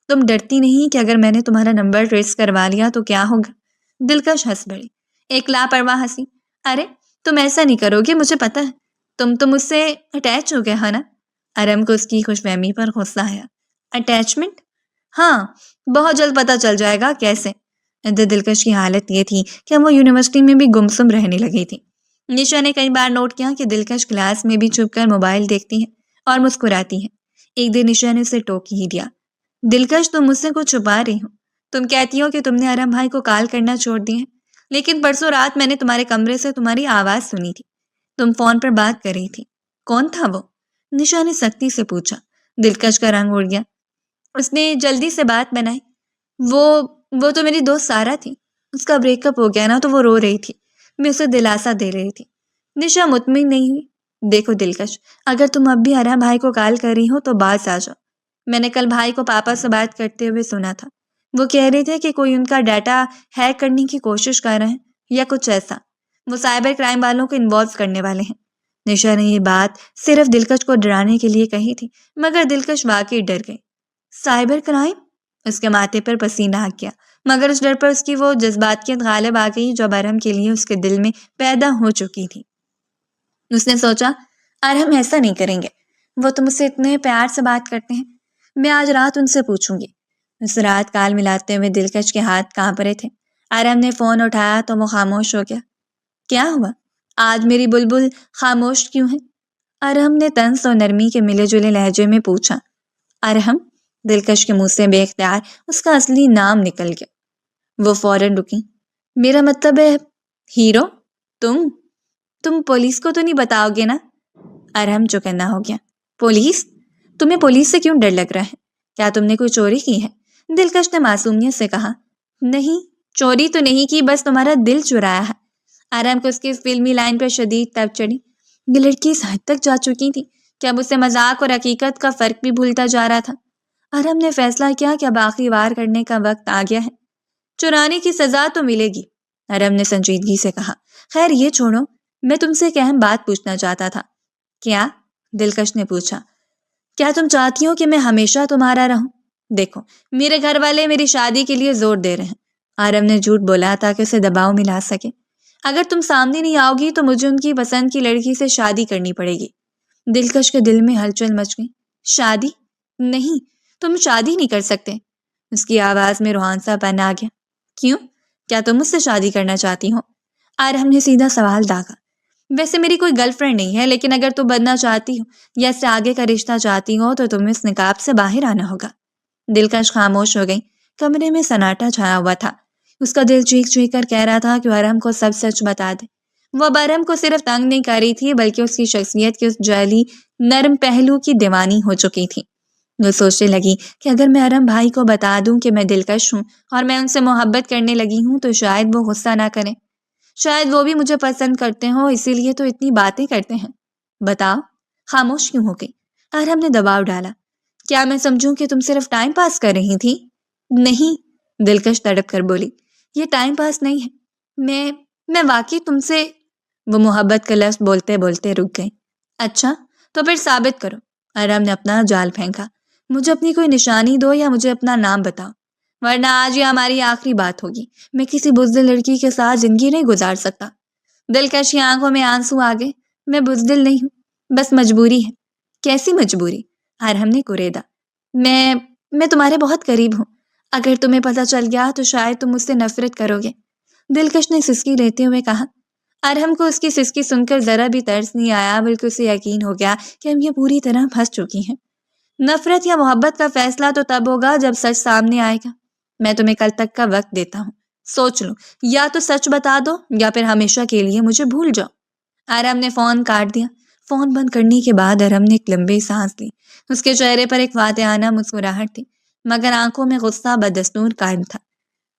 تم ڈرتی نہیں کہ اگر میں نے تمہارا نمبر ٹریس کروا لیا تو کیا ہوگا؟ دلکش ہنس پڑی، ایک لاپرواہ ہنسی۔ ارے تم ایسا نہیں کرو گے، مجھے پتا ہے تم مجھ سے اٹیچ ہو گئے ہے نا؟ ارحم کو اس کی خوش فہمی پر غصہ آیا۔ اٹیچمنٹ؟ ہاں، بہت جلد پتہ چل جائے گا کیسے۔ دلکش کی حالت یہ تھی کہ وہ یونیورسٹی میں بھی گمسم رہنے لگی تھی۔ نشا نے کئی بار نوٹ کیا کہ دلکش کلاس میں بھی چھپ کر موبائل دیکھتی ہے اور مسکراتی ہے۔ ایک دن نشا نے اسے ٹوک ہی دیا، دلکش تم مجھ سے کچھ چھپا رہی ہو۔ تم کہتی ہو کہ تم نے ارحم بھائی کو کال کرنا چھوڑ دی ہے، لیکن پرسوں رات میں نے تمہارے کمرے سے تمہاری آواز سنی تھی، تم فون پر بات کر رہی تھی۔ کون تھا وہ؟ نشا نے سختی سے پوچھا۔ دلکش کا رنگ اڑ گیا۔ اس نے جلدی سے بات بنائی، وہ تو میری دوست سارا تھی، اس کا بریک اپ ہو گیا نا تو وہ رو رہی تھی، میں اسے دلاسا دے رہی تھی۔ نشا مطمئن نہیں ہوئی۔ دیکھو دلکش، اگر تم اب بھی ارحم بھائی کو کال کر رہی ہو تو باز آ جاؤ۔ میں نے کل بھائی کو پاپا سے بات کرتے ہوئے سنا تھا، وہ کہہ رہے تھے کہ کوئی ان کا ڈیٹا ہیک کرنے کی کوشش کر رہے ہیں یا کچھ ایسا، وہ سائبر کرائم والوں کو انوالو کرنے والے ہیں۔ نشا نے یہ بات صرف دلکش کو ڈرانے کے لیے کہی تھی، مگر دلکش واقعی ڈر گئی۔ Cyber crime? اس کے ماتھے پر پسینہ آ گیا، مگر اس ڈر پر اس کی وہ جذباتیت غالب آ گئی جو ارحم کے لیے اس کے دل میں پیدا ہو چکی تھی۔ اس نے سوچا، ارحم ایسا نہیں کریں گے، وہ تم سے اتنے پیار سے بات کرتے ہیں، میں آج رات ان سے پوچھوں گی۔ اس رات کال ملاتے ہوئے دلکش کے ہاتھ کانپ رہے تھے۔ ارحم نے فون اٹھایا تو وہ خاموش ہو گیا۔ کیا ہوا؟ آج میری بلبل خاموش کیوں ہے؟ ارحم نے طنز اور نرمی کے ملے جلے لہجے میں پوچھا۔ ارحم؟ دلکش کے منہ سے بے اختیار اس کا اصلی نام نکل گیا۔ وہ فوراً رکی۔ میرا مطلب ہے ہیرو، تم پولیس کو تو نہیں بتاؤ گے نا؟ ارحم چوکنا ہو گیا۔ پولیس؟ تمہیں پولیس سے کیوں ڈر لگ رہا ہے؟ کیا تم نے کوئی چوری کی ہے؟ دلکش نے معصومیت سے کہا۔ نہیں، چوری تو نہیں کی، بس تمہارا دل چرایا ہے۔ ارحم کو اس کی فلمی لائن پر شدید تب چڑھی۔ یہ لڑکی اس حد تک جا چکی تھی کہ اب اسے مذاق اور حقیقت کا فرق بھی بھولتا جا رہا تھا۔ ارحم نے فیصلہ کیا کہ اب آخری وار کرنے کا وقت آ گیا ہے۔ چرانے کی سزا تو ملے گی، ارحم نے سنجیدگی سے کہا۔ خیر یہ چھوڑو، میں تم سے ایک اہم بات پوچھنا چاہتا تھا۔ کیا؟ دلکش نے پوچھا۔ کیا تم چاہتی ہو کہ میں ہمیشہ تمہارا رہوں؟ دیکھو، میرے گھر والے میری شادی کے لیے زور دے رہے ہیں۔ آرم نے جھوٹ بولا تاکہ اسے دباؤ میں لا سکے۔ اگر تم سامنے نہیں آؤ گی تو مجھے ان کی پسند کی لڑکی سے شادی کرنی پڑے گی۔ دلکش کے دل میں ہلچل مچ گئی۔ شادی؟ نہیں، تم شادی نہیں کر سکتے۔ اس کی آواز میں روحان سا پن آ گیا۔ کیوں؟ کیا تم مجھ سے شادی کرنا چاہتی ہو؟ آرم نے سیدھا سوال داغا۔ ویسے میری کوئی گرل فرینڈ نہیں ہے، لیکن اگر تم بننا چاہتی ہو یا اس سے آگے کا رشتہ چاہتی ہو تو تمہیں اس نقاب سے باہر آنا ہوگا۔ دلکش خاموش ہو گئی۔ کمرے میں سناٹا چھایا ہوا تھا۔ اس کا دل چیخ چیخ کر کہہ رہا تھا کہ ارحم کو سب سچ بتا دے۔ وہ اب ارحم کو صرف تنگ نہیں کر رہی تھی بلکہ اس کی شخصیت کے اس جعلی نرم پہلو کی دیوانی ہو چکی تھی۔ وہ سوچنے لگی کہ اگر میں ارحم بھائی کو بتا دوں کہ میں دلکش ہوں اور میں ان سے محبت کرنے لگی ہوں تو شاید وہ غصہ نہ کریں۔ شاید وہ بھی مجھے پسند کرتے ہوں، اسی لیے تو اتنی باتیں کرتے ہیں۔ بتاؤ، خاموش کیوں ہو گئی؟ ارحم نے دباؤ ڈالا۔ کیا میں سمجھوں کہ تم صرف ٹائم پاس کر رہی تھی؟ نہیں، دلکش تڑپ کر بولی، یہ ٹائم پاس نہیں ہے۔ میں واقعی تم سے… وہ محبت کا لفظ بولتے بولتے رک گئی۔ اچھا، تو پھر ثابت کرو۔ ارحم نے اپنا جال پھینکا۔ مجھے اپنی کوئی نشانی دو یا مجھے اپنا نام بتاؤ، ورنہ آج یہ ہماری آخری بات ہوگی۔ میں کسی بزدل لڑکی کے ساتھ زندگی نہیں گزار سکتا۔ دلکش کی آنکھوں میں آنسو آ گئے۔ میں بزدل نہیں ہوں، بس مجبوری ہے۔ کیسی مجبوری؟ ارحم نے کوریدا۔ میں تمہارے بہت قریب ہوں۔ اگر تمہیں پتہ چل گیا تو شاید تم مجھ سے نفرت کرو گے، دلکش نے سسکی لیتے ہوئے کہا۔ ارحم کو اس کی سسکی سن کر ذرا بھی ترس نہیں آیا، بلکہ اسے یقین ہو گیا کہ اب یہ پوری طرح پھنس چکی ہیں۔ نفرت یا محبت کا فیصلہ تو تب ہوگا جب سچ سامنے آئے گا۔ میں تمہیں کل تک کا وقت دیتا ہوں، سوچ لو، یا تو سچ بتا دو یا پھر ہمیشہ کے لیے مجھے بھول جاؤ۔ ارحم نے فون کاٹ دیا۔ فون بند کرنے کے بعد ارحم نے ایک لمبی سانس لی۔ اس کے چہرے پر ایک فاتحانہ مسکراہٹ تھی، مگر آنکھوں میں غصہ بدستور قائم تھا۔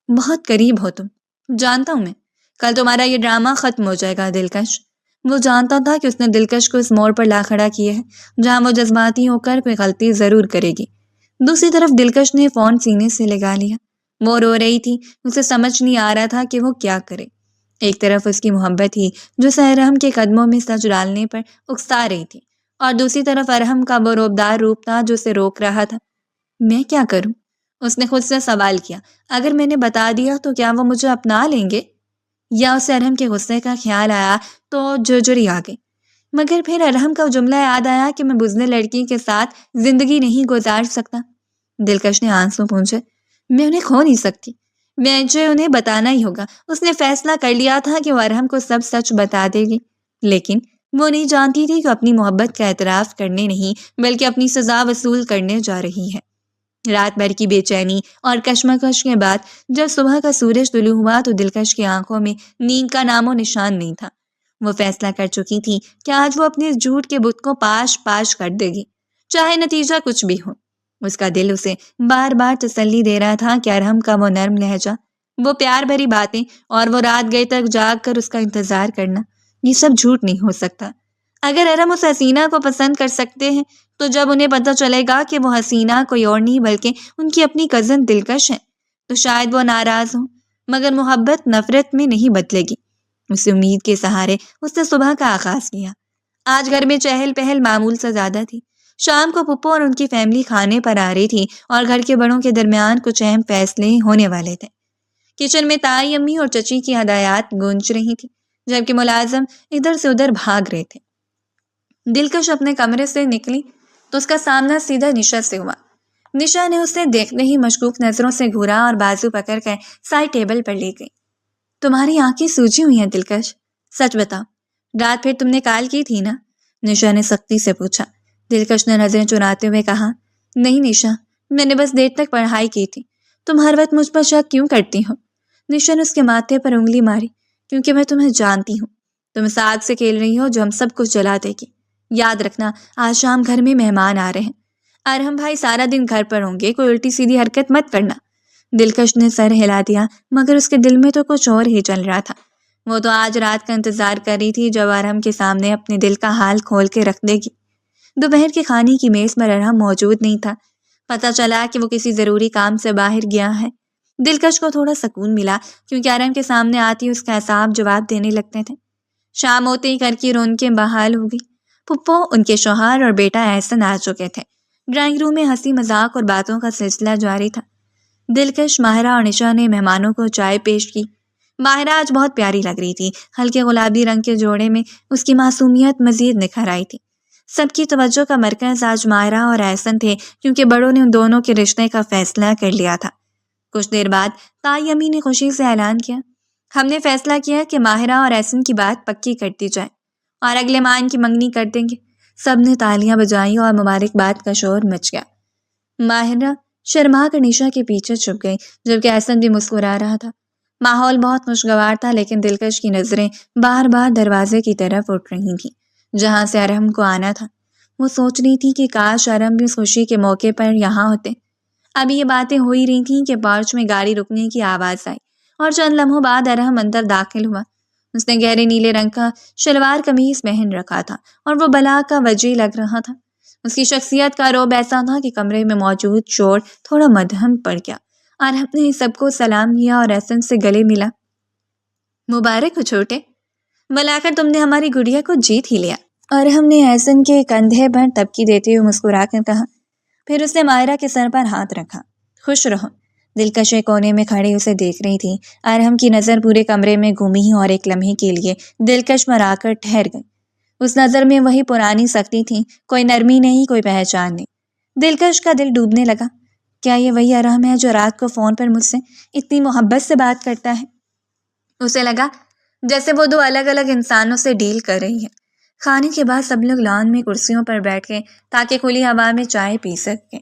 بہت قریب ہو تم، جانتا ہوں میں۔ کل تمہارا یہ ڈرامہ ختم ہو جائے گا دلکش۔ وہ جانتا تھا کہ اس نے دلکش کو اس موڑ پر لا کھڑا کیا ہے جہاں وہ جذباتی ہو کر کوئی غلطی ضرور کرے گی۔ دوسری طرف دلکش نے فون سینے سے لگا لیا۔ وہ رو رہی تھی، اسے سمجھ نہیں آ رہا تھا کہ وہ کیا کرے۔ ایک طرف اس کی محبت ہی جو ارحم کے قدموں میں سچ ڈالنے پر اکسا رہی تھی، اور دوسری طرف ارحم کا وہ روبدار روپ تھا جو اسے روک رہا تھا۔ میں کیا کروں؟ اس نے خود سے سوال کیا۔ اگر میں نے بتا دیا تو کیا وہ مجھے اپنا لیں گے؟ یا اسے ارحم کے غصے کا خیال آیا تو جرجری آ گئی۔ مگر پھر ارحم کا جملہ یاد آیا کہ میں بزدل لڑکی کے ساتھ زندگی نہیں گزار سکتا۔ دلکش نے آنسو پونچھے۔ میں انہیں کھو نہیں سکتی، مجھے انہیں بتانا ہی ہوگا۔ اس نے فیصلہ کر لیا تھا کہ وہ ارحم کو سب سچ بتا دے گی، لیکن وہ نہیں جانتی تھی کہ اپنی محبت کا اعتراف کرنے نہیں بلکہ اپنی سزا وصول کرنے جا رہی ہے۔ رات بھر کی بے چینی اور کشمکش کے بعد جب صبح کا سورج طلوع ہوا تو دلکش کی آنکھوں میں نیند کا نام و نشان نہیں تھا۔ وہ فیصلہ کر چکی تھی کہ آج وہ اپنے اس جھوٹ کے بت کو پاش پاش کر دے گی، چاہے نتیجہ کچھ بھی ہو۔ اس کا دل اسے بار بار تسلی دے رہا تھا کہ ارحم کا وہ نرم لہجہ، وہ پیار بھری باتیں اور وہ رات گئے تک جاگ کر اس کا انتظار کرنا، یہ سب جھوٹ نہیں ہو سکتا۔ اگر ارحم اس حسینہ کو پسند کر سکتے ہیں تو جب انہیں پتہ چلے گا کہ وہ حسینہ کوئی اور نہیں بلکہ ان کی اپنی کزن دلکش ہے تو شاید وہ ناراض ہوں، مگر محبت نفرت میں نہیں بدلے گی۔ اس امید کے سہارے اس نے صبح کا آغاز کیا۔ آج گھر میں چہل پہل معمول سے زیادہ تھی۔ شام کو پھپھو اور ان کی فیملی کھانے پر آ رہی تھی اور گھر کے بڑوں کے درمیان کچھ اہم فیصلے ہونے والے تھے۔ کچن میں تائی امی اور چچی کی ہدایات گونج رہی تھی، جبکہ ملازم ادھر سے ادھر بھاگ رہے تھے۔ دلکش اپنے کمرے سے نکلی تو اس کا سامنا سیدھا نشا سے ہوا۔ نشا نے اسے دیکھتے ہی مشکوک نظروں سے گھورا اور بازو پکڑ کر سائڈ ٹیبل پر لے گئی۔ تمہاری آنکھیں سوجی ہوئی ہیں دلکش، سچ بتاؤ، رات پھر تم نے کال کی تھی نا؟ نشا نے سختی سے پوچھا۔ دلکش نے نظریں چراتے ہوئے کہا، نہیں نشا، میں نے بس دیر تک پڑھائی کی تھی۔ تم ہر وقت مجھ پر شک کیوں کرتی ہو؟ نشا نے اس کے ماتھے پر انگلی ماری۔ کیونکہ میں تمہیں جانتی ہوں، تم اس آگ سے کھیل رہی ہو جو ہم سب کچھ جلا دے گی۔ یاد رکھنا، آج شام گھر میں مہمان آ رہے ہیں۔ ارحم بھائی سارا دن گھر پر ہوں گے، کوئی الٹی سیدھی حرکت مت کرنا۔ دلکش نے سر ہلا دیا، مگر اس کے دل میں تو کچھ اور ہی چل رہا تھا۔ وہ تو آج رات کا انتظار کر رہی تھی جب ارحم کے سامنے اپنے دل کا حال کھول کے رکھ دے گی۔ دوپہر کے کھانے کی میز پر ارحم موجود نہیں تھا۔ پتہ چلا کہ وہ کسی ضروری کام سے باہر گیا ہے۔ دلکش کو تھوڑا سکون ملا کیونکہ ارحم کے سامنے آتی اس کا اعصاب جواب دینے لگتے تھے۔ شام ہوتے ہی گھر کی رونقیں بحال ہو گئی۔ پھپھو، ان کے شوہر اور بیٹا احسن آ چکے تھے۔ ڈرائنگ روم میں ہنسی مذاق اور باتوں کا سلسلہ جاری تھا۔ دلکش، ماہرہ اور نشا نے مہمانوں کو چائے پیش کی۔ ماہرہ آج بہت پیاری لگ رہی تھی۔ ہلکے گلابی رنگ کے جوڑے میں اس کی معصومیت مزید نکھر آئی تھی۔ سب کی توجہ کا مرکز آج ماہرہ اور احسن تھے، کیونکہ بڑوں نے ان دونوں کے رشتے کا فیصلہ کر لیا تھا۔ کچھ دیر بعد تائی امی نے خوشی سے اعلان کیا، ہم نے فیصلہ کیا کہ ماہرہ اور احسن کی بات پکی کر دی جائے اور اگلے ماہ ان کی منگنی کر دیں گے۔ سب نے تالیاں بجائیں اور مبارکباد کا شور مچ گیا۔ ماہرہ شرما کر نشا کے پیچھے چھپ گئی، جبکہ احسن بھی مسکرا رہا تھا۔ ماحول بہت خوشگوار تھا، لیکن دلکش کی نظریں بار بار دروازے کی طرف اٹھ رہی تھیں جہاں سے ارحم کو آنا تھا۔ وہ سوچ رہی تھی کہ کاش ارحم بھی اس خوشی کے موقع پر یہاں ہوتے۔ ابھی یہ باتیں ہو ہی رہی تھیں کہ پارچ میں گاڑی رکنے کی آواز آئی اور چند لمحوں بعد ارحم اندر داخل ہوا۔ اس نے گہرے نیلے رنگ کا شلوار قمیص پہن رکھا تھا اور وہ بلا کا وجہ لگ رہا تھا۔ اس کی شخصیت کا رعب ایسا تھا کہ کمرے میں موجود شور تھوڑا مدھم پڑ گیا۔ ارحم نے سب کو سلام کیا اور احسن سے گلے ملا۔ مبارک ہو چھوٹے، بلا کر تم نے ہماری گڑیا کو جیت ہی لیا۔ ارحم نے احسن کے کندھے پر تبکی دیتے ہوئے مسکرا کر کہا، پھر اس نے ماہرہ کے سر پر ہاتھ رکھا۔ خوش رہو۔ دلکش ایک کونے میں کھڑی اسے دیکھ رہی تھی۔ ارحم کی نظر پورے کمرے میں گھومی اور ایک لمحے کے لیے دلکش پر آ کر ٹھہر گئی۔ اس نظر میں وہی پرانی سختی تھی، کوئی نرمی نہیں، کوئی پہچان نہیں۔ دلکش کا دل ڈوبنے لگا۔ کیا یہ وہی ارحم ہے جو رات کو فون پر مجھ سے اتنی محبت سے بات کرتا ہے؟ اسے لگا جیسے وہ دو الگ الگ انسانوں سے ڈیل کر رہی ہے۔ کھانے کے بعد سب لوگ لان میں کرسیوں پر بیٹھ گئے تاکہ کھلی ہوا میں چائے پی سکیں۔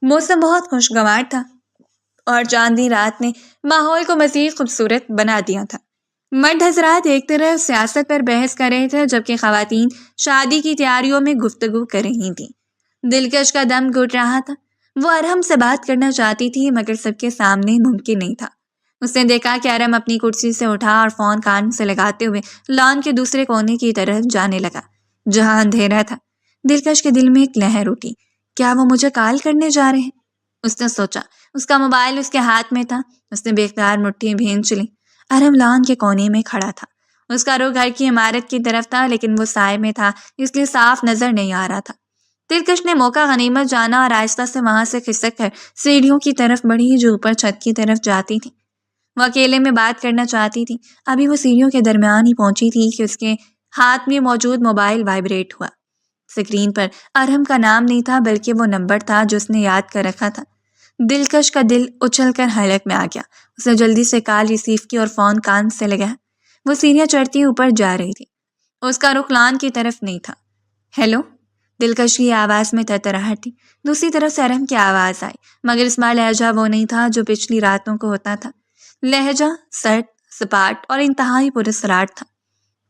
موسم بہت خوشگوار تھا اور چاندنی رات نے ماحول کو مزید خوبصورت بنا دیا تھا۔ مرد حضرات ایک طرف سیاست پر بحث کر رہے تھے، جبکہ خواتین شادی کی تیاریوں میں گفتگو کر رہی تھیں۔ دلکش کا دم گھٹ رہا تھا۔ وہ ارحم سے بات کرنا چاہتی تھی، مگر سب کے سامنے ممکن نہیں تھا۔ اس نے دیکھا کہ ارحم اپنی کرسی سے اٹھا اور فون کان سے لگاتے ہوئے لان کے دوسرے کونے کی طرف جانے لگا جہاں اندھیرا تھا۔ دلکش کے دل میں ایک لہر اٹھی، کیا وہ مجھے کال کرنے جا رہے ہیں؟ اس نے سوچا۔ اس کا موبائل اس کے ہاتھ میں تھا۔ اس نے بے اختیار مٹھی بھینچ لی۔ ارحم لان کے کونے میں کھڑا تھا۔ اس کا رخ گھر کی عمارت کی طرف تھا، لیکن وہ سائے میں تھا، اس لیے صاف نظر نہیں آ رہا تھا۔ دلکش نے موقع غنیمت جانا اور آہستہ سے وہاں سے کھسک کر سیڑھیوں کی طرف بڑھی جو اوپر چھت کی طرف جاتی تھی۔ وہ اکیلے میں بات کرنا چاہتی تھی۔ ابھی وہ سیڑھیوں کے درمیان ہی پہنچی تھی کہ اس کے ہاتھ میں موجود موبائل وائبریٹ ہوا۔ اسکرین پر ارحم کا نام نہیں تھا، بلکہ وہ نمبر تھا جو اس نے یاد کر رکھا تھا۔ دلکش کا دل اچھل کر حلق میں آ گیا۔ اس نے جلدی سے کال ریسیو کی اور فون کان سے لگایا۔ وہ سیڑھیاں چڑھتی اوپر جا رہی تھی۔ اس کا رخ لان کی طرف نہیں تھا۔ ہیلو؟ دلکش کی آواز میں تھرتھراہٹ تھی۔ دوسری طرف سے ارحم کی آواز آئی، مگر اس بار لہجہ وہ نہیں تھا جو پچھلی راتوں کو ہوتا تھا۔ لہجہ سرد، سپاٹ اور انتہائی پراسرار تھا۔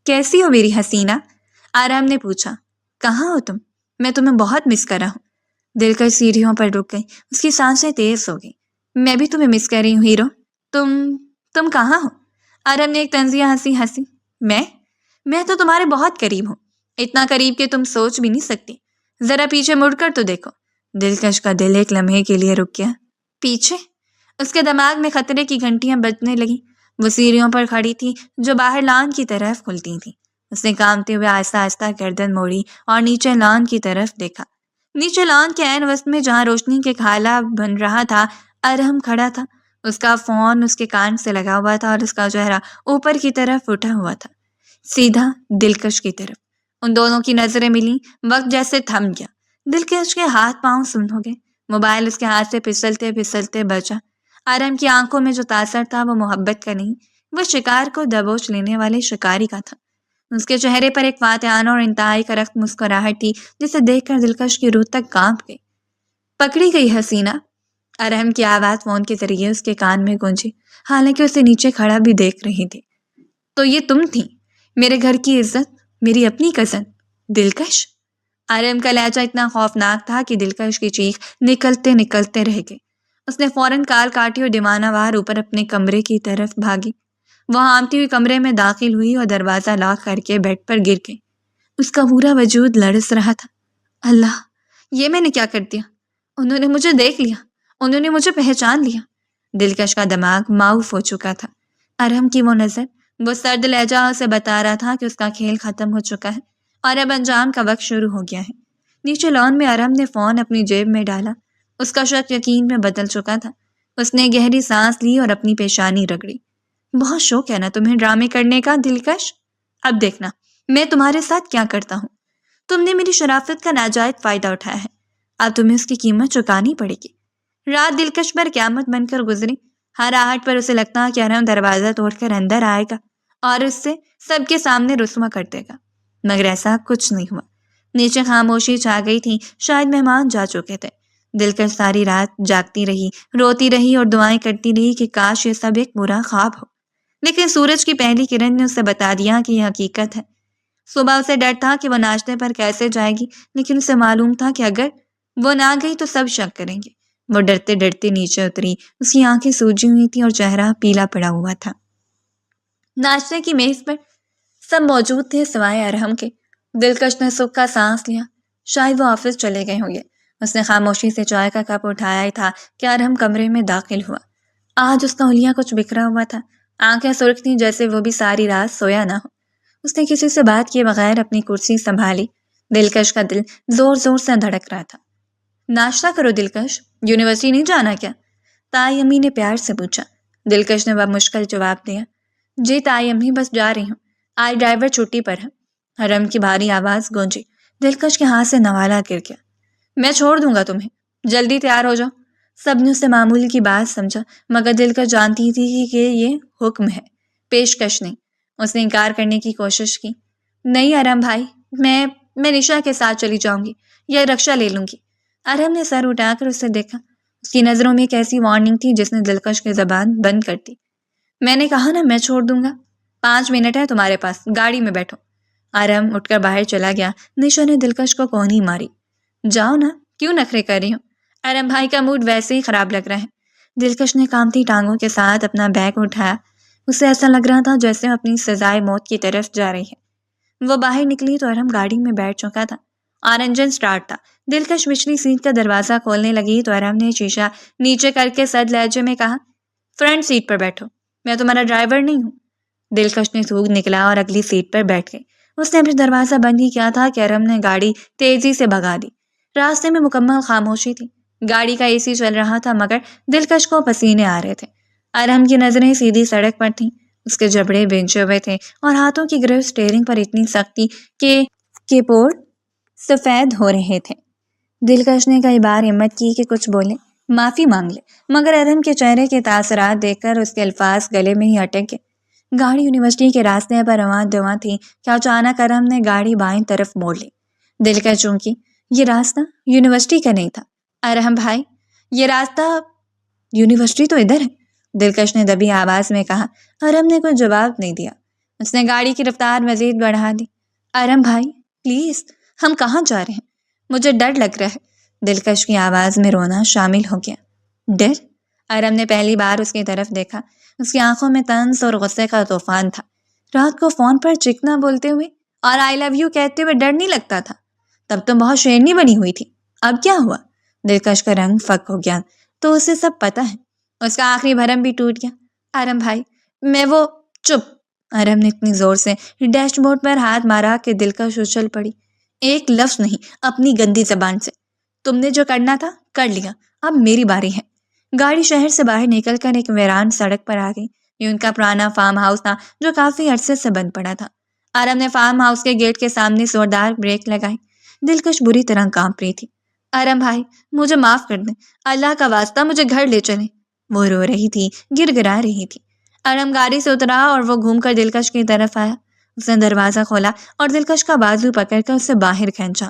کیسی ہو میری حسینہ؟ ارحم نے پوچھا۔ کہاں ہو تم؟ میں تمہیں بہت مس کر رہا ہوں۔ دلکش سیڑھیوں پر رک گئی۔ اس کی سانسیں تیز ہو گئی۔ میں بھی تمہیں مس کر رہی ہوں ہیرو۔ تم کہاں ہو؟ ارحم نے ایک طنزیہ ہنسی ہنسی۔ میں تو تمہارے بہت قریب ہوں، اتنا قریب کہ تم سوچ بھی نہیں سکتی۔ ذرا پیچھے مڑ کر تو دیکھو۔ دلکش کا دل ایک لمحے کے لیے رک گیا۔ پیچھے؟ اس کے دماغ میں خطرے کی گھنٹیاں بجنے لگیں۔ وہ سیڑھیوں پر کھڑی تھی جو باہر لان کی طرف کھلتی تھی۔ اس نے کانپتے ہوئے آہستہ آہستہ گردن موڑی اور نیچے لان کی طرف دیکھا۔ نیچے لان کے عین وسط میں جہاں روشنی کے کھالا بن رہا تھا، ارحم کھڑا تھا۔ اس کا فون اس کے کان سے لگا ہوا تھا اور اس کا چہرہ اوپر کی طرف اٹھا ہوا تھا، سیدھا دلکش کی طرف۔ ان دونوں کی نظریں ملیں، وقت جیسے تھم گیا۔ دلکش کے ہاتھ پاؤں سن ہو گئے۔ موبائل اس کے ہاتھ سے پھسلتے پھسلتے بچا۔ ارحم کی آنکھوں میں جو تاثر تھا وہ محبت کا نہیں، وہ شکار کو دبوچ لینے والے شکاری کا تھا۔ اس کے چہرے پر ایک فاتحانہ اور انتہائی کرخت مسکراہٹ تھی جسے دیکھ کر دلکش کی روح تک کانپ گئی۔ پکڑی گئی حسینہ؟ ارحم کی آواز فون کے ذریعے اس کے کان میں گونجی، حالانکہ اسے نیچے کھڑا بھی دیکھ رہی تھی۔ تو یہ تم تھی، میرے گھر کی عزت، میری اپنی کزن دلکش؟ ارحم کا لہجہ اتنا خوفناک تھا کہ دلکش کی چیخ نکلتے نکلتے رہ گئی۔ اس نے فوراً کال کاٹی اور دیوانہ وار اوپر اپنے کمرے کی طرف بھاگی۔ وہ ہانپتی ہوئی کمرے میں داخل ہوئی اور دروازہ لاک کر کے بیڈ پر گر گئی۔ اس کا پورا وجود لرز رہا تھا۔ اللہ، یہ میں نے کیا کر دیا؟ انہوں نے مجھے دیکھ لیا، انہوں نے مجھے پہچان لیا۔ دلکش کا دماغ معاف ہو چکا تھا۔ ارحم کی وہ نظر، وہ سرد لہجہ اسے بتا رہا تھا کہ اس کا کھیل ختم ہو چکا ہے۔ اور اب انجام کا وقت شروع ہو گیا ہے۔ نیچے لان میں ارم نے فون اپنی جیب میں ڈالا۔ اس کا شک یقین میں بدل چکا تھا۔ اس نے گہری سانس لی اور اپنی پیشانی رگڑی۔ بہت شوق ہے نا تمہیں ڈرامے کرنے کا دلکش؟ اب دیکھنا میں تمہارے ساتھ کیا کرتا ہوں۔ تم نے میری شرافت کا ناجائز فائدہ اٹھایا ہے، اب تمہیں اس کی قیمت چکانی پڑے گی۔ رات دلکش پر قیامت بن کر گزری۔ ہر آہٹ پر اسے لگتا کہ ارم دروازہ توڑ کر اندر آئے گا اور اس سے سب کے سامنے رسوا کر دے گا، مگر ایسا کچھ نہیں ہوا۔ نیچے خاموشی چھا گئی تھی، شاید مہمان جا چکے تھے۔ دلکش ساری رات جاگتی رہی، روتی رہی اور دعائیں کرتی رہی کہ کاش یہ سب ایک برا خواب ہو، لیکن سورج کی پہلی کرن نے اسے بتا دیا کہ یہ حقیقت ہے۔ صبح اسے ڈر تھا کہ وہ ناشتے پر کیسے جائے گی، لیکن اسے معلوم تھا کہ اگر وہ نہ گئی تو سب شک کریں گے۔ وہ ڈرتے ڈرتے نیچے اتری۔ اس کی آنکھیں سوجی ہوئی تھیں اور چہرہ پیلا پڑا ہوا تھا۔ ناشتے کی میز پر سب موجود تھے سوائے ارحم کے۔ دلکش نے سکھ کا سانس لیا، شاید وہ آفس چلے گئے ہوں گے۔ اس نے خاموشی سے چائے کا کپ اٹھایا ہی تھا کہ ارحم کمرے میں داخل ہوا۔ آج اس کا حلیہ کچھ بکھرا ہوا تھا، آنکھیں سرخ تھیں جیسے وہ بھی ساری رات سویا نہ ہو۔ اس نے کسی سے بات کیے بغیر اپنی کرسی سنبھالی۔ دلکش کا دل زور زور سے دھڑک رہا تھا۔ ناشتہ کرو دلکش، یونیورسٹی نہیں جانا کیا؟ تائی امی نے پیار سے پوچھا۔ دلکش نے مشکل جواب دیا، جی تائی امی بس جا رہی ہوں، آج ڈرائیور چھٹی پر ہے۔ ارحم کی بھاری آواز گونجی۔ دلکش کے ہاتھ سے نوالا گر گیا۔ میں چھوڑ دوں گا تمہیں، جلدی تیار ہو جاؤ۔ سب نے اسے معمولی کی بات سمجھا، مگر دلکش جانتی تھی کہ یہ حکم ہے، پیشکش نہیں۔ اس نے انکار کرنے کی کوشش کی۔ نہیں ارحم بھائی، میں نشا کے ساتھ چلی جاؤں گی یا رکشا لے لوں گی۔ ارحم نے سر اٹھا کر اسے دیکھا۔ اس کی نظروں میں ایک ایسی وارننگ تھی جس نے دلکش کی زبان بند کر دی۔ میں نے کہا نا میں چھوڑ دوں گا، 5 منٹ ہے تمہارے پاس، گاڑی میں بیٹھو۔ ارحم اٹھ کر باہر چلا گیا۔ نشا نے دلکش کو کونی ماری۔ جاؤ نا، کیوں نخرے کر رہی ہوں؟ ارحم بھائی کا موڈ ویسے ہی خراب لگ رہا ہے۔ دلکش نے کامتی ٹانگوں کے ساتھ اپنا بیگ اٹھایا۔ اسے ایسا لگ رہا تھا جیسے وہ اپنی سزائے موت کی طرف جا رہی ہے۔ وہ باہر نکلی تو ارحم گاڑی میں بیٹھ چکا تھا اور انجن سٹارٹ تھا۔ دلکش پچھلی سیٹ کا دروازہ کھولنے لگی تو ارحم نے شیشہ نیچے کر کے سرد لہجے میں کہا، فرنٹ سیٹ پر بیٹھو، میں تمہارا ڈرائیور نہیں ہوں۔ دلکش نے تھوک نکلا اور اگلی سیٹ پر بیٹھ گئی۔ اس نے پھر دروازہ بند ہی کیا تھا کہ ارحم نے گاڑی تیزی سے بھگا دی۔ راستے میں مکمل خاموشی تھی۔ گاڑی کا AC چل رہا تھا مگر دلکش کو پسینے آ رہے تھے۔ ارحم کی نظریں سیدھی سڑک پر تھیں۔ اس کے جبڑے بھینچے ہوئے تھے اور ہاتھوں کی گرفت اسٹیئرنگ پر اتنی سختی کہ پور سفید ہو رہے تھے۔ دلکش نے کئی بار ہمت کی کہ کچھ بولے، معافی مانگ لے، مگر ارحم کے چہرے کے تاثرات دیکھ کر اس کے الفاظ گلے میں ہی اٹک گئے۔ گاڑی یونیورسٹی کے راستے پر رواں دواں تھی کہ اچانک ارحم نے گاڑی بائیں طرف موڑ لی۔ دلکش چونکی یہ راستہ یونیورسٹی کا نہیں تھا۔ ارحم بھائی، یہ راستہ یونیورسٹی تو ادھر ہے، دلکش نے دبی آواز میں کہا۔ ارحم نے کوئی جواب نہیں دیا۔ اس نے گاڑی کی رفتار مزید بڑھا دی۔ ارحم بھائی پلیز، ہم کہاں جا رہے ہیں؟ مجھے ڈر لگ رہا ہے۔ دلکش کی آواز میں رونا شامل ہو گیا۔ ڈر؟ ارحم نے پہلی بار اس کی طرف دیکھا۔ اس کی آنکھوں میں طنز اور غصے کا طوفان تھا۔ رات کو فون پر چکنا بولتے ہوئے اور آئی لو یو کہتے ہوئے ڈر نہیں لگتا تھا؟ تب تم بہت شیرنی بنی ہوئی تھی، اب کیا ہوا؟ دلکش کا رنگ فک ہو گیا۔ تو اسے سب پتہ ہے۔ اس کا آخری بھرم بھی ٹوٹ گیا۔ ارحم بھائی میں وہ چپ۔ ارحم نے اتنی زور سے ڈیش بورڈ پر ہاتھ مارا کہ دلکش اچھل پڑی۔ ایک لفظ نہیں اپنی گندی زبان سے۔ تم نے جو کرنا تھا کر لیا، اب میری باری ہے۔ گاڑی شہر سے باہر نکل کر ایک ویران سڑک پر آ گئی۔ یہ ان کا پرانا فارم ہاؤس تھا جو کافی عرصے سے بند پڑا تھا۔ ارحم نے فارم ہاؤس کے گیٹ کے سامنے زوردار بریک لگائی۔ دلکش بری طرح کانپ رہی تھی۔ ارحم بھائی مجھے معاف کر دیں، اللہ کا واسطہ مجھے گھر لے چلیں۔ وہ رو رہی تھی، گر گرا رہی تھی۔ ارحم گاڑی سے اترا اور وہ گھوم کر دلکش کی طرف آیا۔ اس نے دروازہ کھولا اور دلکش کا بازو پکڑ کر اسے باہر کھینچا۔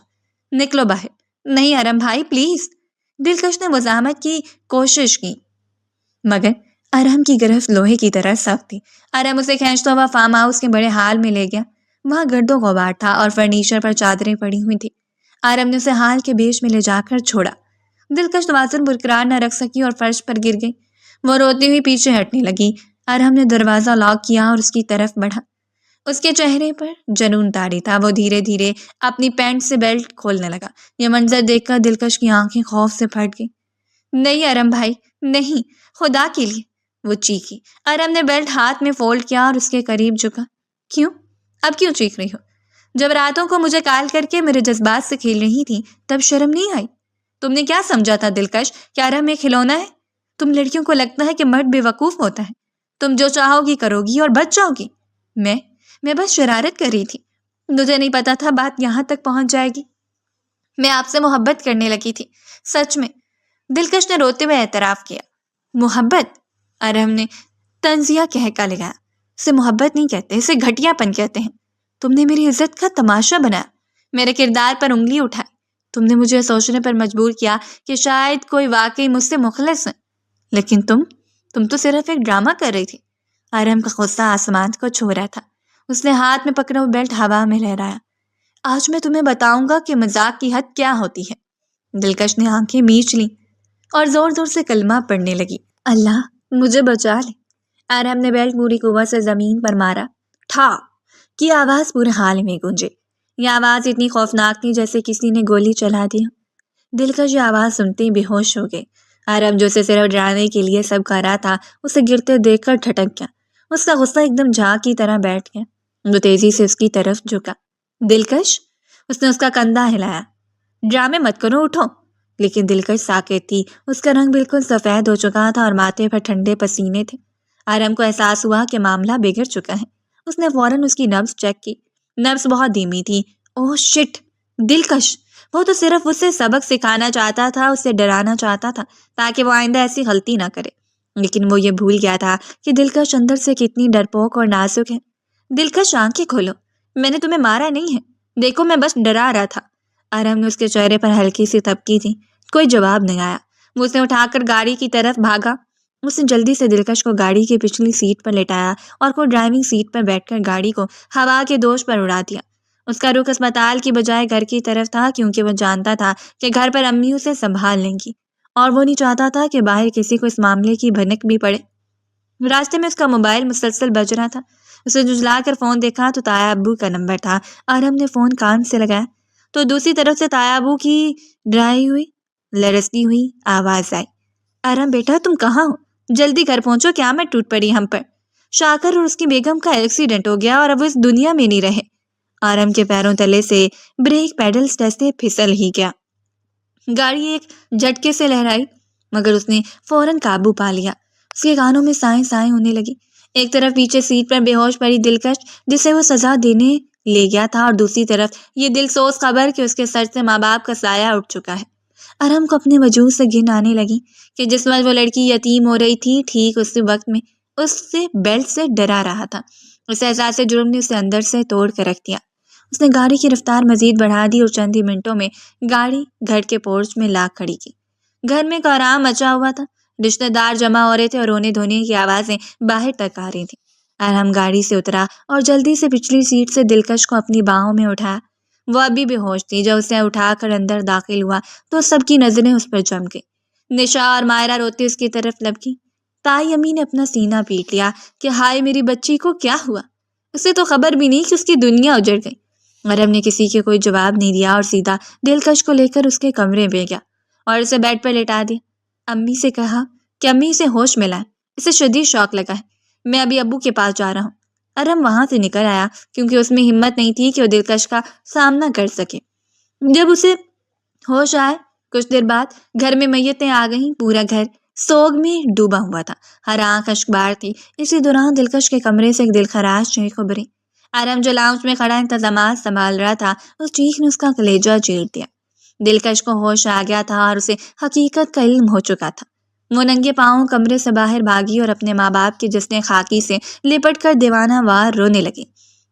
نکلو باہر۔ نہیں ارحم بھائی پلیز۔ دلکش نے مزاحمت کی کوشش کی مگر ارحم کی گرفت لوہے کی طرح سخت تھی۔ ارحم اسے کھینچتا ہوا فارم ہاؤس کے بڑے ہال میں لے گیا۔ وہاں گرد و غبار تھا اور فرنیچر پر چادریں پڑی ہوئی تھی۔ ارحم نے اسے ہال کے بیچ میں لے جا کر چھوڑا۔ دلکش توازن برقرار نہ رکھ سکی اور فرش پر گر گئی۔ وہ روتی ہوئی پیچھے ہٹنے لگی۔ ارحم نے دروازہ لاک کیا اور اس کی طرف بڑھا۔ اس کے چہرے پر جنون طاری تھا۔ وہ دھیرے دھیرے اپنی پینٹ سے بیلٹ کھولنے لگا۔ یہ منظر دیکھ کر دلکش کی آنکھیں خوف سے پھٹ گئی۔ نہیں ارحم بھائی نہیں، خدا کے لیے، وہ چیخی۔ ارحم نے بیلٹ ہاتھ میں فولڈ کیا اور اس کے قریب جھکا۔ کیوں؟ اب کیوں چیخ رہی ہو؟ جب راتوں کو مجھے کال کر کے میرے جذبات سے کھیل رہی تھی تب شرم نہیں آئی؟ تم نے کیا سمجھا تھا دلکش؟ کیا ارحم ایک کھلونا ہے؟ تم لڑکیوں کو لگتا ہے کہ مرد بے وقوف ہوتا ہے، تم جو چاہو گی کرو گی اور بچ جاؤ گی۔ میں بس شرارت کر رہی تھی، مجھے نہیں پتا تھا بات یہاں تک پہنچ جائے گی۔ میں آپ سے محبت کرنے لگی تھی، سچ میں، دلکش نے روتے ہوئے اعتراف کیا۔ محبت؟ ارحم نے طنزیہ کہکا لگایا۔ اسے محبت نہیں کہتے، اسے گھٹیا پن کہتے ہیں۔ تم نے میری عزت کا تماشا بنایا، میرے کردار پر انگلی اٹھائی، تم نے مجھے سوچنے پر مجبور کیا کہ شاید کوئی واقعی مجھ سے مخلص ہے، لیکن تم تو صرف ایک ڈرامہ کر رہی تھی۔ ارحم کا غصہ آسمان کو چھو رہا تھا، اس نے ہاتھ میں پکڑا ہوا بیلٹ ہوا میں لہرایا۔ آج میں تمہیں بتاؤں گا کہ مذاق کی حد کیا ہوتی ہے۔ دلکش نے آنکھیں میچ لی اور زور زور سے کلمہ پڑھنے لگی۔ اللہ مجھے بچا لے۔ ارحم نے بیلٹ پوری قوت سے زمین پر مارا۔ ٹھا کی آواز پورے حال میں گونجے۔ یہ آواز اتنی خوفناک تھی جیسے کسی نے گولی چلا دیا۔ دلکش یہ آواز سنتے ہی بے ہوش ہو گئے۔ ارحم جو اسے صرف ڈرانے کے لیے سب کر رہا تھا اسے گرتے دیکھ کر ٹھٹک گیا۔ اس کا غصہ ایک دم جھاگ کی طرح بیٹھ گیا۔ وہ تیزی سے اس کی طرف جھکا۔ دلکش، اس نے اس کا کندھا ہلایا۔ ڈرامے مت کرو، اٹھو۔ لیکن دلکش ساکت تھی، اس کا رنگ بالکل سفید ہو چکا تھا اور ماتھے پر ٹھنڈے پسینے تھے۔ ارحم کو احساس ہوا کہ معاملہ بگڑ چکا ہے۔ اس نے فوراً اس کی نبض چیک کی، نبض بہت دھیمی تھی۔ اوہ شٹ! دلکش! وہ تو صرف اسے سبق سکھانا چاہتا تھا، اسے ڈرانا چاہتا تھا تاکہ وہ آئندہ ایسی غلطی نہ کرے، لیکن وہ یہ بھول گیا تھا کہ دلکش اندر سے کتنی ڈرپوک اور نازک ہے۔ دلکش آنکھیں کھولو، میں نے تمہیں مارا نہیں ہے، دیکھو میں بس ڈرا رہا تھا۔ ارحم نے اس کے چہرے پر ہلکی سی تپکی تھی، کوئی جواب نہیں آیا۔ وہ اسے اٹھا کر گاڑی کی طرف بھاگا۔ اس نے جلدی سے دلکش کو گاڑی کی پچھلی سیٹ پر لٹایا اور خود ڈرائیونگ سیٹ پر بیٹھ کر گاڑی کو ہوا کے دوش پر اڑا دیا۔ اس کا رخ اسپتال کی بجائے گھر کی طرف تھا، کیونکہ وہ جانتا تھا کہ گھر پر امی اسے سنبھال لیں گی اور وہ نہیں چاہتا تھا کہ باہر کسی کو اس معاملے کی بھنک بھی پڑے۔ راستے میں اس کا موبائل مسلسل بج رہا تھا۔ اسے جھجلا کر فون دیکھا تو تایا ابو کا نمبر تھا۔ ارحم نے فون کان سے لگایا تو دوسری طرف سے تایا ابو کی ڈرائی ہوئی، لرزتی ہوئی آواز آئی۔ ارحم بیٹا تم کہاں ہو؟ جلدی گھر پہنچو، قیامت ٹوٹ پڑی ہم پر۔ شاکر اور اس کی بیگم کا ایکسیڈنٹ ہو گیا اور اب وہ اس دنیا میں نہیں رہے۔ ارحم کے پیروں تلے سے بریک پیڈلز جیسے پھسل ہی گیا۔ گاڑی ایک جھٹکے سے لہرائی مگر اس نے فوراً قابو پا لیا۔ اس کے کانوں میں سائیں سائیں ہونے لگی۔ ایک طرف پیچھے سیٹ پر بے ہوش پڑی دلکش جسے وہ سزا دینے لے گیا تھا، اور دوسری طرف یہ دل سوز خبر کہ اس کے سر سے ماں باپ کا سایہ اٹھ چکا ہے۔ ارحم کو اپنے وجود سے گھن آنے لگی کہ جس وقت وہ لڑکی یتیم ہو رہی تھی ٹھیک اسی وقت میں اس سے بیلٹ سے ڈرا رہا تھا۔ اس احساس جرم نے اسے اندر سے توڑ کر رکھ دیا۔ اس نے گاڑی کی رفتار مزید بڑھا دی اور چند ہی منٹوں میں گاڑی گھر کے پورچ میں لا کھڑی کی۔ گھر میں کوہرام مچا ہوا تھا، رشتہ دار جمع ہو رہے تھے اور رونے دھونے کی آوازیں باہر تک آ رہی تھیں۔ ارحم گاڑی سے اترا اور جلدی سے پچھلی سیٹ سے دلکش کو اپنی باہوں میں اٹھایا۔ وہ ابھی بے ہوش تھی۔ جب اسے اٹھا کر اندر داخل ہوا تو سب کی نظریں اس پر جم گئی۔ نشا اور مائرہ روتی اس کی طرف لپکی۔ تائی امی نے اپنا سینہ پیٹ لیا کہ ہائے میری بچی کو کیا ہوا، اسے تو خبر بھی نہیں کہ اس کی دنیا اجڑ گئی۔ ارحم نے کسی کے کوئی جواب نہیں دیا اور سیدھا دلکش کو لے کر اس کے کمرے میں گیا اور اسے بیڈ پر لٹا دیا۔ امی سے کہا کہ امی اسے ہوش میں لائیں، اسے شدید شوق لگا ہے، میں ابھی ابو کے پاس جا رہا ہوں۔ ارحم وہاں سے نکل آیا کیونکہ اس میں ہمت نہیں تھی کہ وہ دلکش کا سامنا کر سکے۔ جب اسے ہوش آئے کچھ دیر بعد گھر میں میتیں آ گئیں، پورا گھر سوگ میں ڈوبا ہوا تھا، ہر آنکھ اشکبار تھی۔ اسی دوران دلکش کے کمرے سے ایک دلخراش چیخ ابھری۔ ارحم جو لاؤنج میں کھڑا انتظامات سنبھال رہا تھا، اس چیخ نے اس کا کلیجہ چیر دیا۔ دلکش کو ہوش آ گیا تھا اور اسے حقیقت کا علم ہو چکا تھا۔ وہ ننگے پاؤں کمرے سے باہر بھاگی اور اپنے ماں باپ کے جسم خاکی سے لپٹ کر دیوانہ وار رونے لگی۔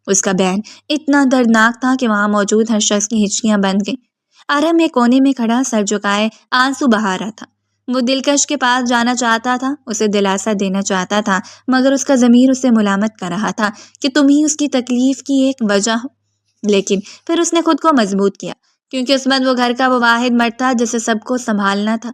اس کا بیان اتنا دردناک تھا کہ وہاں موجود ہر شخص کی ہچکیاں بند گئیں۔ ارحم ایک کونے میں کھڑا سر جھکائے آنسو بہا رہا تھا۔ وہ دلکش کے پاس جانا چاہتا تھا، اسے دلاسا دینا چاہتا تھا، مگر اس کا ضمیر اسے ملامت کر رہا تھا کہ تم ہی اس کی تکلیف کی ایک وجہ ہو۔ لیکن پھر اس نے خود کو مضبوط کیا، کیونکہ اس وقت وہ گھر کا وہ واحد مرد تھا جسے سب کو سنبھالنا تھا۔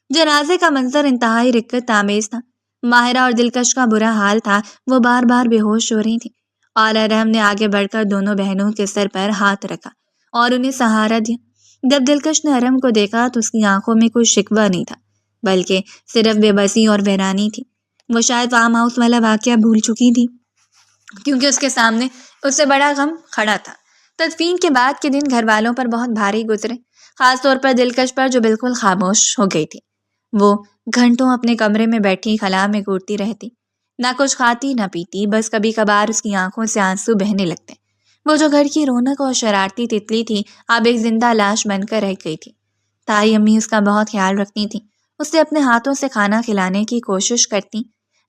جنازے کا منظر انتہائی رقت آمیز تھا۔ ماہرہ اور دلکش کا برا حال تھا، وہ بار بار بے ہوش ہو رہی تھی، اور ارحم نے آگے بڑھ کر دونوں بہنوں کے سر پر ہاتھ رکھا اور انہیں سہارا دیا۔ جب دلکش نے ارحم کو دیکھا تو اس کی آنکھوں میں کوئی شکوہ نہیں تھا، بلکہ صرف بے بسی اور ویرانی تھی۔ وہ شاید فارم ہاؤس والا واقعہ بھول چکی تھی، کیونکہ اس کے سامنے اس سے بڑا غم کھڑا تھا۔ تدفین کے بعد کے دن گھر والوں پر بہت بھاری گزرے، خاص طور پر دلکش پر جو بالکل خاموش ہو گئی تھی۔ وہ گھنٹوں اپنے کمرے میں بیٹھی خلا میں گھوٹتی رہتی، نہ کچھ کھاتی نہ پیتی، بس کبھی کبھار اس کی آنکھوں سے آنسو بہنے لگتے۔ وہ جو گھر کی رونق اور شرارتی تتلی تھی اب ایک زندہ لاش بن کر رہ گئی تھی۔ تائی امی اس کا بہت خیال رکھتی تھیں، اسے اپنے ہاتھوں سے کھانا کھلانے کی کوشش کرتی،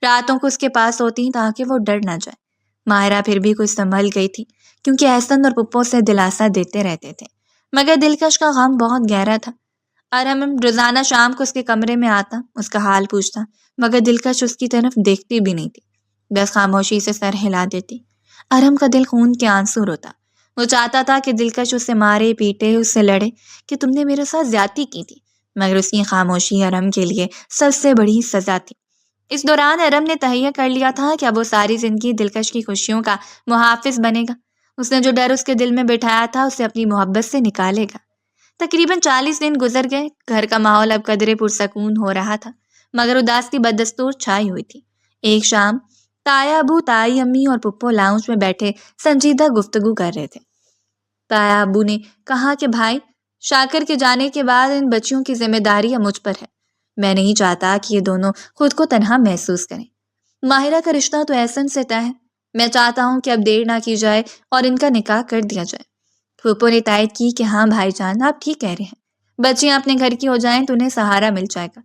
راتوں کو اس کے پاس ہوتی تاکہ وہ ڈر نہ جائے۔ ماہرہ پھر بھی کچھ سنبھل گئی تھی کیونکہ احسن اور پپو سے دلاسا دیتے رہتے تھے، مگر دلکش کا غم بہت گہرا تھا۔ ارحم روزانہ شام کو اس کے کمرے میں آتا، اس کا حال پوچھتا، مگر دلکش اس کی طرف دیکھتی بھی نہیں تھی، بس خاموشی سے سر ہلا دیتی۔ ارحم کا دل خون کے آنسو روتا، وہ چاہتا تھا کہ دلکش اسے مارے پیٹے، اس سے لڑے کہ تم نے میرے ساتھ زیادتی کی تھی، مگر اس کی خاموشی ارحم کے لیے سب سے بڑی سزا تھی۔ اس دوران ارحم نے تہیہ کر لیا تھا کہ اب وہ ساری زندگی دلکش کی خوشیوں کا محافظ بنے گا۔ اس نے جو ڈر اس کے دل میں بٹھایا تھا اسے اپنی محبت سے نکالے گا۔ تقریباً 40 دن گزر گئے، گھر کا ماحول اب قدرے پرسکون ہو رہا تھا، مگر اداسی بدستور چھائی ہوئی تھی۔ ایک شام تایا ابو، تائی امی اور پپو لاؤنج میں بیٹھے سنجیدہ گفتگو کر رہے تھے۔ تایا ابو نے کہا کہ بھائی، شاکر کے جانے کے بعد ان بچیوں کی ذمہ داری اب مجھ پر ہے۔ میں نہیں چاہتا کہ یہ دونوں خود کو تنہا محسوس کریں۔ ماہرہ کا رشتہ تو احسن سے طے ہے، میں چاہتا ہوں کہ اب دیر نہ کی جائے اور ان کا نکاح کر دیا جائے۔ پھوپھو نے تائید کی کہ ہاں بھائی جان، آپ ٹھیک کہہ رہے ہیں، بچیاں اپنے گھر کی ہو جائیں تو انہیں سہارا مل جائے گا۔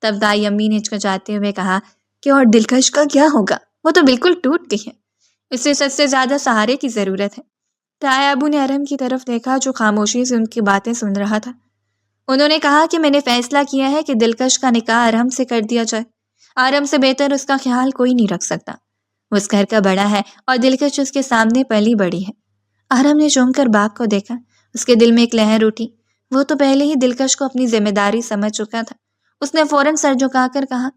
تب دائی امی نے ہچکچاتے ہوئے کہا کہ اور دلکش کا کیا ہوگا؟ وہ تو بالکل ٹوٹ گئی ہے، اسے سب سے زیادہ سہارے کی ضرورت ہے۔ تایا ابو نے ارحم کی طرف دیکھا جو خاموشی سے ان کی باتیں سن رہا تھا۔ انہوں نے کہا کہ میں نے فیصلہ کیا ہے کہ دلکش کا نکاح ارحم سے کر دیا جائے۔ ارحم سے بہتر اس کا خیال کوئی نہیں رکھ سکتا، وہ اس گھر کا بڑا ہے اور دلکش اس کے سامنے پلی بڑی ہے۔ ارحم نے چوم کر باپ کو دیکھا، اس کے دل میں ایک لہر اٹھی، وہ تو پہلے ہی دلکش کو اپنی ذمہ داری سمجھ چکا تھا۔ اس نے فوراً سر جھکا کر کہا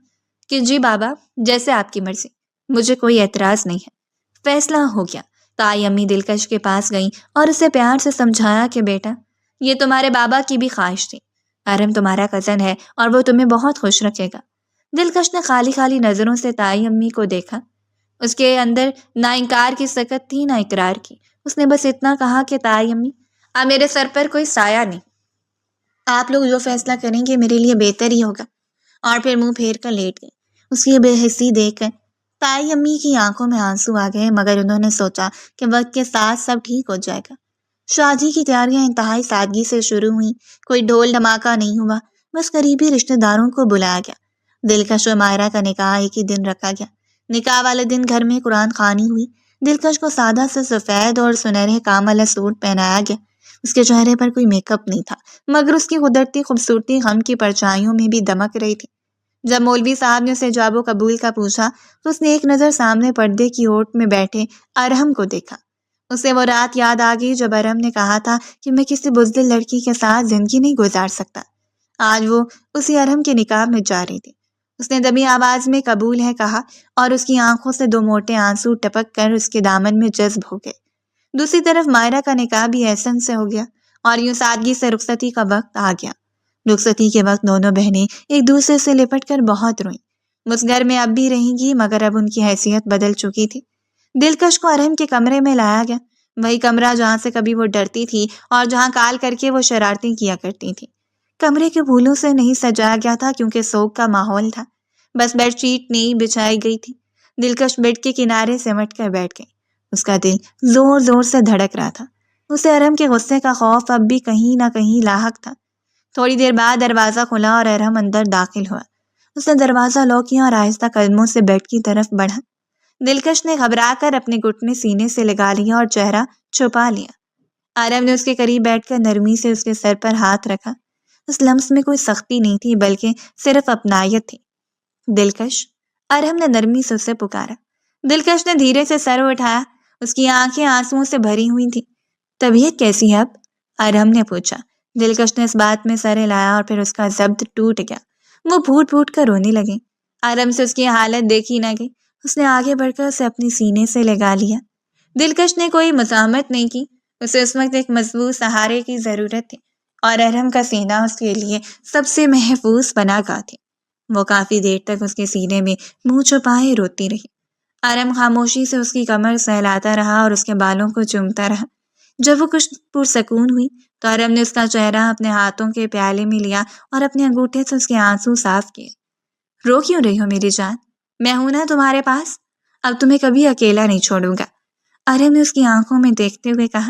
کہ جی بابا، جیسے آپ کی مرضی، مجھے کوئی اعتراض نہیں ہے۔ فیصلہ ہو گیا۔ تائی امی دلکش کے پاس گئیں اور اسے پیار سے سمجھایا کہ بیٹا، یہ تمہارے بابا کی بھی خواہش تھی، ارحم تمہارا کزن ہے اور وہ تمہیں بہت خوش رکھے گا۔ دلکش نے خالی خالی نظروں سے تائی امی کو دیکھا، اس کے اندر نہ انکار کی سکت تھی نہ اقرار کی۔ اس نے بس اتنا کہا کہ تائی امی، اب میرے سر پر کوئی سایہ نہیں، آپ لوگ جو فیصلہ کریں گے میرے لیے بہتر ہی ہوگا، اور پھر منہ پھیر کر لیٹ گئے۔ اس کی بے حسی دیکھ کر تائی امی کی آنکھوں میں آنسو آ گئے، مگر انہوں نے سوچا کہ وقت کے ساتھ سب ٹھیک ہو جائے گا۔ شادی کی تیاریاں انتہائی سادگی سے شروع ہوئیں، کوئی ڈھول دھماکہ نہیں ہوا، بس قریبی رشتہ داروں کو بلایا گیا۔ دلکش و ماہرہ کا نکاح ایک ہی دن رکھا گیا۔ نکاح والے دن گھر میں قرآن خوانی ہوئی۔ دلکش کو سادہ سے سفید اور سنہرے کام والا سوٹ پہنایا گیا۔ اس کے چہرے پر کوئی میک اپ نہیں تھا، مگر اس کی قدرتی خوبصورتی غم کی پرچھائیوں میں بھی دمک رہی تھی۔ جب مولوی صاحب نے اسے جواب و قبول کا پوچھا تو اس نے ایک نظر سامنے پردے کی اوٹ میں بیٹھے ارحم کو دیکھا۔ اسے وہ رات یاد آ گئی جب ارحم نے کہا تھا کہ میں کسی بزدل لڑکی کے ساتھ زندگی نہیں گزار سکتا۔ آج وہ اسی ارحم کے نکاح میں جا رہی تھی۔ اس نے دمی آواز میں قبول ہے کہا اور اس کی آنکھوں سے 2 موٹے آنسو ٹپک کر اس کے دامن میں جذب ہو گئے۔ دوسری طرف ماہرہ کا نکاح بھی احسن سے ہو گیا اور یوں سادگی سے رخصتی کا وقت آ گیا۔ رخصتی کے وقت دونوں بہنیں ایک دوسرے سے لپٹ کر بہت روئیں۔ اس گھر میں اب بھی رہیں گی، مگر اب ان کی حیثیت بدل چکی تھی۔ دلکش کو ارحم کے کمرے میں لایا گیا، وہی کمرہ جہاں سے کبھی وہ ڈرتی تھی اور جہاں کال کر کے وہ شرارتیں کیا کرتی تھی۔ کمرے کے پھولوں سے نہیں سجایا گیا تھا کیونکہ سوگ کا ماحول تھا، بس بیڈ شیٹ نہیں بچھائی گئی تھی۔ دلکش بیڈ کے کنارے سمٹ کر بیٹھ گئی، اس کا دل زور زور سے دھڑک رہا تھا۔ اسے ارحم کے غصے کا خوف اب بھی کہیں نہ کہیں لاحق تھا۔ تھوڑی دیر بعد دروازہ کھلا اور ارحم اندر داخل ہوا۔ اس نے دروازہ لاک کیا اور آہستہ قدموں سے بیڈ کی طرف بڑھا۔ دلکش نے گھبرا کر اپنے گھٹنے سینے سے لگا لیا اور چہرہ چھپا لیا۔ ارحم نے اس کے قریب بیٹھ کر نرمی سے اس کے سر پر ہاتھ رکھا۔ اس لمس میں کوئی سختی نہیں تھی بلکہ صرف اپنائیت تھی۔ دلکش، ارحم نے نرمی سے اسے پکارا۔ دلکش نے دھیرے سے سر اٹھایا، اس کی آنکھیں آنسوؤں سے بھری ہوئی تھیں۔ طبیعت کیسی ہے اب؟ ارحم نے پوچھا۔ دلکش نے اس بات میں سر ہلایا اور پھر اس کا ضبط ٹوٹ گیا، وہ پھوٹ پھوٹ کر رونے لگی۔ ارحم سے اس کی حالت دیکھی نہ گئی، اس نے آگے بڑھ کر اسے اپنے سینے سے لگا لیا۔ دلکش نے کوئی مزاحمت نہیں کی، اسے اس وقت ایک مضبوط سہارے کی ضرورت تھی اور ارحم کا سینہ اس کے لیے سب سے محفوظ پناہ گاہ تھی۔ وہ کافی دیر تک اس کے سینے میں منہ چھپائے روتی رہی۔ ارحم خاموشی سے اس کی کمر سہلاتا رہا اور اس کے بالوں کو چومتا رہا۔ جب وہ کچھ پرسکون ہوئی تو ارم نے اس کا چہرہ اپنے ہاتھوں کے پیالے میں لیا اور اپنے انگوٹھے سے اس کے آنسو صاف کیے۔ رو کیوں رہی ہو میری جان؟ میں ہوں نا تمہارے پاس، اب تمہیں کبھی اکیلا نہیں چھوڑوں گا، ارم نے اس کی آنکھوں میں دیکھتے ہوئے کہا۔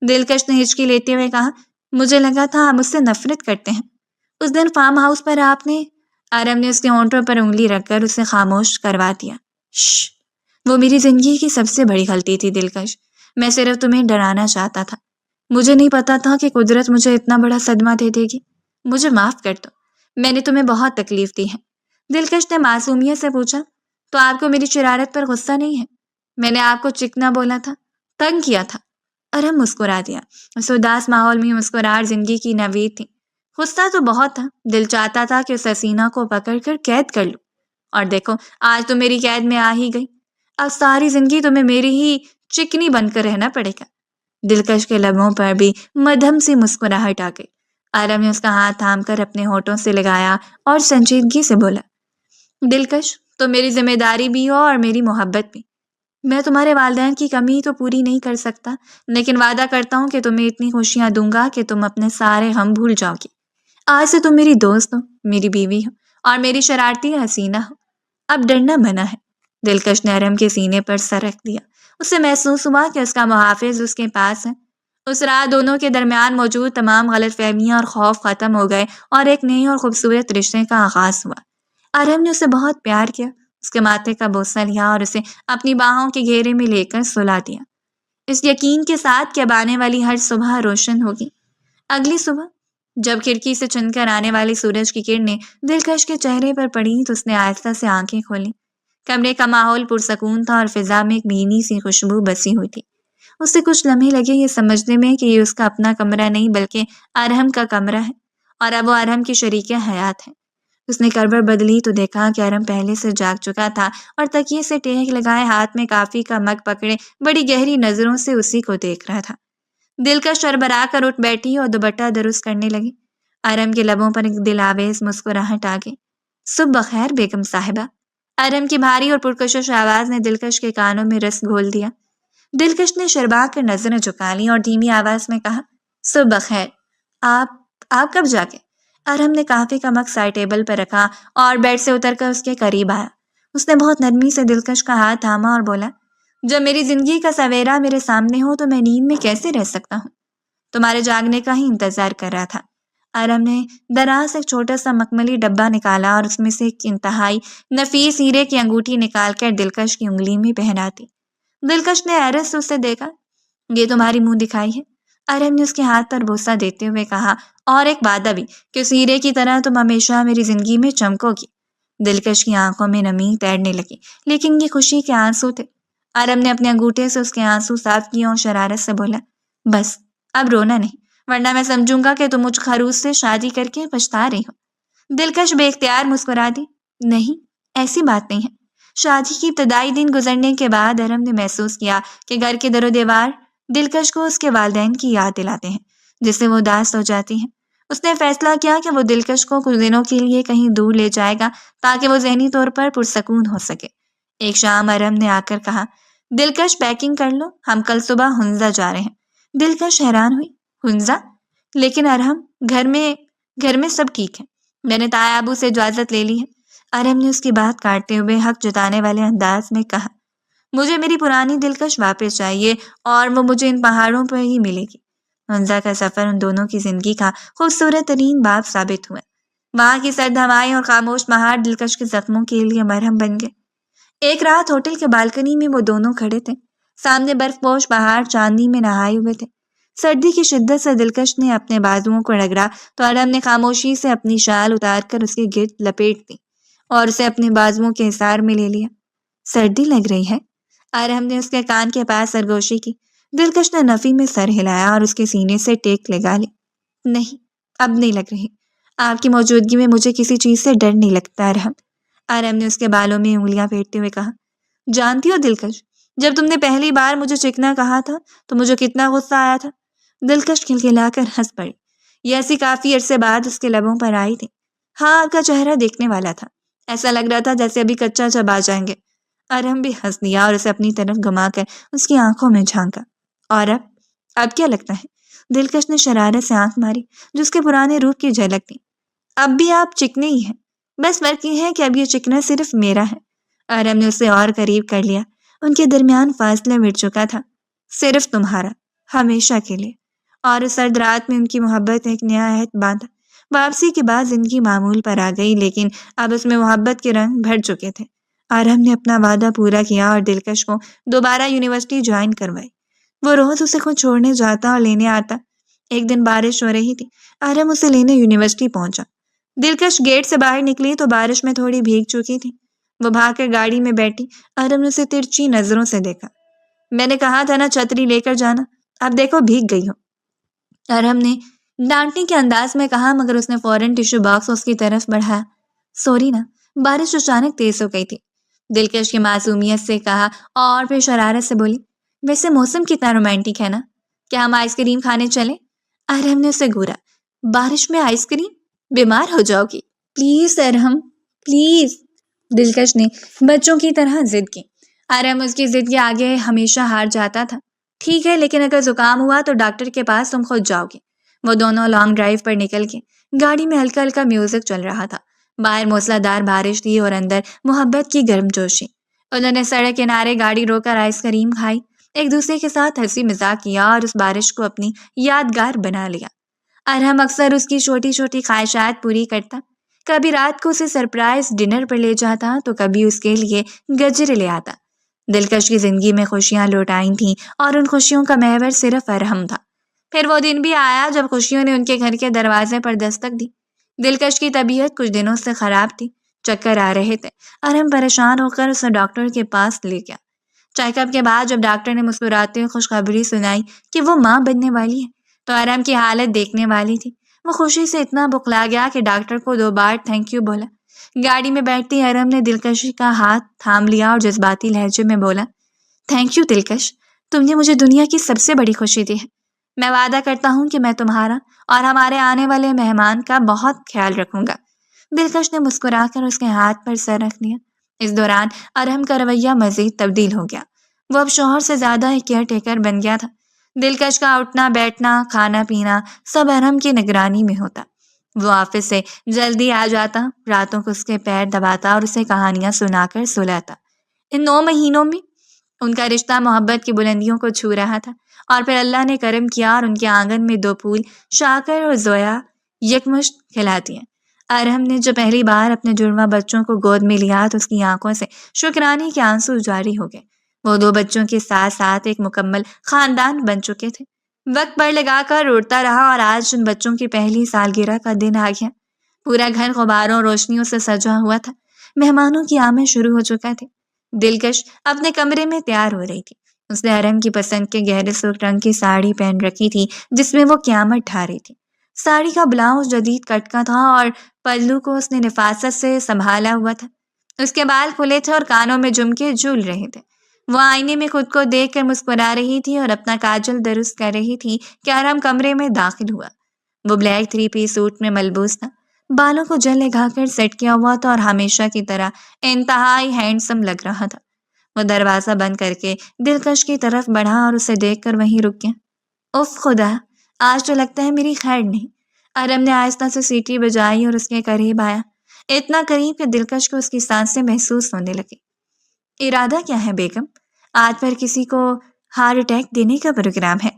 دلکش نے ہچکی لیتے ہوئے کہا، مجھے لگا تھا آپ مجھ سے نفرت کرتے ہیں۔ اس دن فارم ہاؤس پر آپ نے… ارم نے اس کے ہونٹوں پر انگلی رکھ کر اسے خاموش کروا دیا۔ شش، وہ میری زندگی کی سب سے بڑی غلطی تھی دلکش، میں صرف تمہیں ڈرانا چاہتا تھا، مجھے نہیں پتا تھا کہ قدرت مجھے اتنا بڑا صدمہ دے دے گی، مجھے معاف کر دو، میں نے تمہیں بہت تکلیف دی ہے۔ دلکش نے معصومیت سے پوچھا، تو آپ کو میری شرارت پر غصہ نہیں ہے؟ میں نے آپ کو چکنا بولا تھا، تنگ کیا تھا۔ ارم مسکرا دیا، اس اداس ماحول میں مسکراہٹ زندگی کی نوید تھی۔ غصہ تو بہت تھا، دل چاہتا تھا کہ اس حسینہ کو پکڑ کر قید کر لوں، اور دیکھو آج تو میری قید میں آ ہی گئی، اب ساری زندگی تمہیں میری ہی چکنی بن کر رہنا پڑے گا۔ دلکش کے لبوں پر بھی مدھم سی مسکراہٹ آ گئی۔ ارم نے اس کا ہاتھ تھام کر اپنے ہونٹوں سے لگایا اور سنجیدگی سے بولا، دلکش تو میری ذمہ داری بھی ہو اور میری محبت بھی۔ میں تمہارے والدین کی کمی تو پوری نہیں کر سکتا، لیکن وعدہ کرتا ہوں کہ تمہیں اتنی خوشیاں دوں گا کہ تم اپنے سارے غم بھول جاؤ گی۔ آج سے تم میری دوست ہو، میری بیوی ہو اور میری شرارتی حسینہ ہو، اب ڈرنا منع ہے۔ دلکش نے ارم کے سینے پر سر رکھ دیا، اسے محسوس ہوا کہ اس کا محافظ اس کے پاس ہے۔ اس رات دونوں کے درمیان موجود تمام غلط فہمیاں اور خوف ختم ہو گئے اور ایک نئے اور خوبصورت رشتے کا آغاز ہوا۔ ارم نے اسے بہت پیار کیا، اس کے ماتھے کا بوسہ لیا اور اسے اپنی باہوں کے گھیرے میں لے کر سلا دیا، اس یقین کے ساتھ کہ اب آنے والی ہر صبح روشن ہوگی۔ اگلی صبح جب کھڑکی سے چن کر آنے والی سورج کی کرنیں دلکش کے چہرے پر پڑی تو اس نے آہستہ سے آنکھیں کھولیں۔ کمرے کا ماحول پرسکون تھا اور فضا میں ایک بھینی سی خوشبو بسی ہوئی تھی۔ اسے کچھ لمحے لگے یہ سمجھنے میں کہ یہ اس کا اپنا کمرہ نہیں بلکہ ارہم کا کمرہ ہے اور اب وہ ارہم کی شریک حیات ہے۔ اس نے کروٹ بدلی تو دیکھا کہ ارہم پہلے سے جاگ چکا تھا اور تکیے سے ٹیک لگائے ہاتھ میں کافی کا مگ پکڑے بڑی گہری نظروں سے اسی کو دیکھ رہا تھا۔ دلکش شربرا کر اٹھ بیٹھی اور دوپٹہ درست کرنے لگی۔ ارم کے لبوں پر ایک دل آویز مسکراہٹ آ گئی۔ صبح بخیر بیگم صاحبہ۔ ارم کی بھاری اور پرکشش آواز نے دلکش کے کانوں میں رس گھول دیا۔ دلکش نے شربا کر نظریں جھکا لی اور دھیمی آواز میں کہا، صبح بخیر۔ آپ کب جاگے؟ ارم نے کافی کا مگ سائڈ ٹیبل پر رکھا اور بیڈ سے اتر کر اس کے قریب آیا۔ اس نے بہت نرمی سے دلکش کا ہاتھ تھاما اور بولا، جب میری زندگی کا سویرا میرے سامنے ہو تو میں نیند میں کیسے رہ سکتا ہوں؟ تمہارے جاگنے کا ہی انتظار کر رہا تھا۔ ارم نے دراز ایک چھوٹا سا مخملی ڈبہ نکالا اور اس میں سے ایک انتہائی نفیس ہیرے کی انگوٹھی نکال کر دلکش کی انگلی میں پہنا دی۔ دلکش نے حیرت سے اسے دیکھا۔ یہ تمہاری منہ دکھائی ہے؟ ارم نے اس کے ہاتھ پر بوسہ دیتے ہوئے کہا، اور ایک وعدہ بھی کہ اس ہیرے کی طرح تم ہمیشہ میری زندگی میں چمکو گی۔ دلکش کی آنکھوں میں نمی تیرنے لگی، لیکن یہ خوشی کے آنسو تھے۔ ارم نے اپنے انگوٹھے سے اس کے آنسو صاف کیے اور شرارت سے بولا، بس اب رونا نہیں، ورنہ میں سمجھوں گا کہ تم مجھ خروس سے شادی کر کے پچھتا رہی ہو۔ دلکش بے اختیار مسکرا دی، نہیں، ایسی بات نہیں ہے۔ شادی کی ابتدائی دن گزرنے کے بعد ارم نے محسوس کیا کہ گھر کے در و دیوار دلکش کو اس کے والدین کی یاد دلاتے ہیں، جس سے وہ اداس ہو جاتی ہیں۔ اس نے فیصلہ کیا کہ وہ دلکش کو کچھ دنوں کے لیے کہیں دور لے جائے گا تاکہ وہ ذہنی طور پر پرسکون ہو سکے۔ ایک شام ارم نے آ کر کہا، دلکش پیکنگ کر لو، ہم کل صبح ہنزا جا رہے ہیں۔ دلکش حیران ہوئی، ہنزا؟ لیکن ارہم، گھر میں سب ٹھیک ہے، میں نے تایا ابو سے اجازت لے لی ہے۔ ارم نے اس کی بات کاٹتے ہوئے حق جتانے والے انداز میں کہا، مجھے میری پرانی دلکش واپس چاہیے اور وہ مجھے ان پہاڑوں پر ہی ملے گی۔ ہنزا کا سفر ان دونوں کی زندگی کا خوبصورت ترین باب ثابت ہوا۔ وہاں کی سرد ہوائیں اور خاموش پہاڑ دلکش کے زخموں کے لیے مرہم بن گئے۔ ایک رات ہوٹل کے بالکنی میں وہ دونوں کھڑے تھے، سامنے برف پوش پہاڑ چاندنی میں نہائے ہوئے تھے۔ سردی کی شدت سے دلکش نے اپنے بازوؤں کو رگڑا تو ارم نے خاموشی سے اپنی شال اتار کر اس کے گرد لپیٹ دی اور اسے اپنے بازوؤں کے حصار میں لے لیا۔ سردی لگ رہی ہے؟ ارم نے اس کے کان کے پاس سرگوشی کی۔ دلکش نے نفی میں سر ہلایا اور اس کے سینے سے ٹیک لگا لی۔ نہیں، اب نہیں لگ رہی، آپ کی موجودگی میں مجھے کسی چیز سے ڈر نہیں لگتا ارم۔ ارم نے اس کے بالوں میں انگلیاں پھیرتے ہوئے کہا، جانتی ہو دلکش، جب تم نے پہلی بار مجھے چکنا کہا تھا تو مجھے کتنا غصہ آیا تھا؟ دلکش کھلکھلا کر ہنس پڑی۔ یہ ہنسی کافی عرصے بعد اس کے لبوں پر آئی تھی۔ ہاں، آپ کا چہرہ دیکھنے والا تھا، ایسا لگ رہا تھا جیسے ابھی کچا چبا جائیں گے۔ ارم بھی ہنس دیا اور اسے اپنی طرف گھما کر اس کی آنکھوں میں جھانکا۔ اور اب کیا لگتا ہے؟ دلکش نے شرارت سے آنکھ ماری جو اس کے پرانے روپ کی جھلک تھی۔ اب بھی آپ چکنے ہی ہیں، بس فرق یہ ہے کہ اب یہ چکنا صرف میرا ہے۔ ارم نے اسے اور قریب کر لیا، ان کے درمیان فاصلہ مٹ چکا تھا۔ صرف تمہارا، ہمیشہ کے لیے۔ اور اس سرد رات میں ان کی محبت نے ایک نیا عہد باندھا۔ واپسی کے بعد زندگی معمول پر آ گئی، لیکن اب اس میں محبت کے رنگ بھر چکے تھے۔ ارم نے اپنا وعدہ پورا کیا اور دلکش کو دوبارہ یونیورسٹی جوائن کروائی۔ وہ روز اسے خود چھوڑنے جاتا اور لینے آتا۔ ایک دن بارش ہو رہی تھی، ارم اسے لینے یونیورسٹی پہنچا۔ دلکش گیٹ سے باہر نکلی تو بارش میں تھوڑی بھیگ چکی تھی۔ وہ بھاگ کر گاڑی میں بیٹھی۔ ارم نے اسے ترچھی نظروں سے دیکھا۔ میں نے کہا تھا نا چھتری لے کر جانا، اب دیکھو بھیگ گئی ہو، ارم نے ڈانٹنے کے انداز میں کہا، مگر اس نے فوراً ٹیشو باکس اس کی طرف بڑھایا۔ سوری نا، بارش اچانک تیز ہو گئی تھی، دلکش کی معصومیت سے کہا اور پھر شرارت سے بولی، ویسے موسم کتنا رومانٹک ہے نا، کیا ہم آئس کریم کھانے چلیں؟ ارم نے اسے گھورا۔ بارش میں آئس کریم؟ بیمار ہو جاؤ گی، پلیز ارم پلیز، دلکش نے بچوں کی طرح ضد کی۔ ارم اس کی ضد کے آگے ہمیشہ ہار جاتا تھا۔ ٹھیک ہے، لیکن اگر زکام ہوا تو ڈاکٹر کے پاس تم خود جاؤ گے۔ وہ دونوں لانگ ڈرائیو پر نکل گئے۔ گاڑی میں ہلکا ہلکا میوزک چل رہا تھا، باہر موسلا دار بارش تھی اور اندر محبت کی گرم جوشی۔ انہوں نے سڑک کنارے گاڑی روک کر آئس کریم کھائی، ایک دوسرے کے ساتھ ہنسی مذاق کیا اور اس بارش کو اپنی یادگار بنا لیا۔ ارہم اکثر اس کی چھوٹی چھوٹی خواہشات پوری کرتا، کبھی رات کو اسے سرپرائز ڈنر پر لے جاتا تو کبھی اس کے لیے گجرے لے آتا۔ دلکش کی زندگی میں خوشیاں لوٹ آئی تھیں اور ان خوشیوں کا محور صرف ارہم تھا۔ پھر وہ دن بھی آیا جب خوشیوں نے ان کے گھر کے دروازے پر دستک دی۔ دلکش کی طبیعت کچھ دنوں سے خراب تھی، چکر آ رہے تھے۔ ارہم پریشان ہو کر اسے ڈاکٹر کے پاس لے گیا۔ چیک اپ کے بعد جب ڈاکٹر نے مسکراتے ہوئے خوشخبری سنائی کہ وہ ماں بننے والی ہے تو ارہم کی حالت دیکھنے والی تھی۔ وہ خوشی سے اتنا بخلا گیا کہ ڈاکٹر کو 2 بار تھینک یو بولا۔ گاڑی میں بیٹھتی ارہم نے دلکش کا ہاتھ تھام لیا اور جذباتی لہجے میں بولا، تھینک یو دلکش، تم نے مجھے دنیا کی سب سے بڑی خوشی دی ہے۔ میں وعدہ کرتا ہوں کہ میں تمہارا اور ہمارے آنے والے مہمان کا بہت خیال رکھوں گا۔ دلکش نے مسکرا کر اس کے ہاتھ پر سر رکھ دیا۔ اس دوران ارہم کا رویہ مزید تبدیل ہو گیا۔ وہ اب شوہر سے زیادہ ایک کیئر ٹیکر بن گیا تھا۔ دلکش کا اٹھنا بیٹھنا، کھانا پینا سب ارہم کی نگرانی میں ہوتا۔ وہ آفس سے جلدی آ جاتا، راتوں کو اس کے پیر دباتا اور اسے کہانیاں سنا کر سلاتا۔ ان 9 مہینوں میں ان کا رشتہ محبت کی بلندیوں کو چھو رہا تھا، اور پھر اللہ نے کرم کیا اور ان کے آنگن میں 2 پھول شاکر اور زویا یکمشت کھلاتی ہیں۔ ارہم نے جو پہلی بار اپنے جڑواں بچوں کو گود میں لیا تو اس کی آنکھوں سے شکرانے کے آنسو جاری ہو گئے۔ وہ 2 بچوں کے ساتھ ساتھ ایک مکمل خاندان بن چکے تھے۔ وقت پر لگا کر اڑتا رہا اور آج ان بچوں کی پہلی سالگرہ کا دن آ گیا۔ پورا گھر غباروں روشنیوں سے سجا ہوا تھا، مہمانوں کی آمد شروع ہو چکا تھے۔ دلکش اپنے کمرے میں تیار ہو رہی تھی۔ اس نے ارہم کی پسند کے گہرے سرخ رنگ کی ساڑی پہن رکھی تھی جس میں وہ قیامت ڈھا رہی تھی۔ ساڑی کا بلاؤز جدید کٹ کا تھا اور پلو کو اس نے نفاست سے سنبھالا ہوا تھا۔ اس کے بال کھلے تھے اور کانوں میں جھمکے جھول رہے تھے۔ وہ آئینے میں خود کو دیکھ کر مسکرا رہی تھی اور اپنا کاجل درست کر رہی تھی کہ ارہم کمرے میں داخل ہوا۔ وہ بلیک 3 پیس سوٹ میں ملبوس تھا، بالوں کو جل لگا کر سیٹ کیا ہوا تھا اور ہمیشہ کی طرح انتہائی ہینڈسم لگ رہا تھا۔ وہ دروازہ بند کر کے دلکش کی طرف بڑھا اور اسے دیکھ کر وہیں رک گیا۔ اف خدا، آج تو لگتا ہے میری خیر نہیں۔ ارہم نے آہستہ سے سیٹی بجائی اور اس کے قریب آیا، اتنا قریب کہ دلکش کو اس کی سانسیں محسوس ہونے لگی۔ ارادہ کیا ہے بیگم؟ آج پر کسی کو ہارٹ اٹیک دینے کا پروگرام ہے؟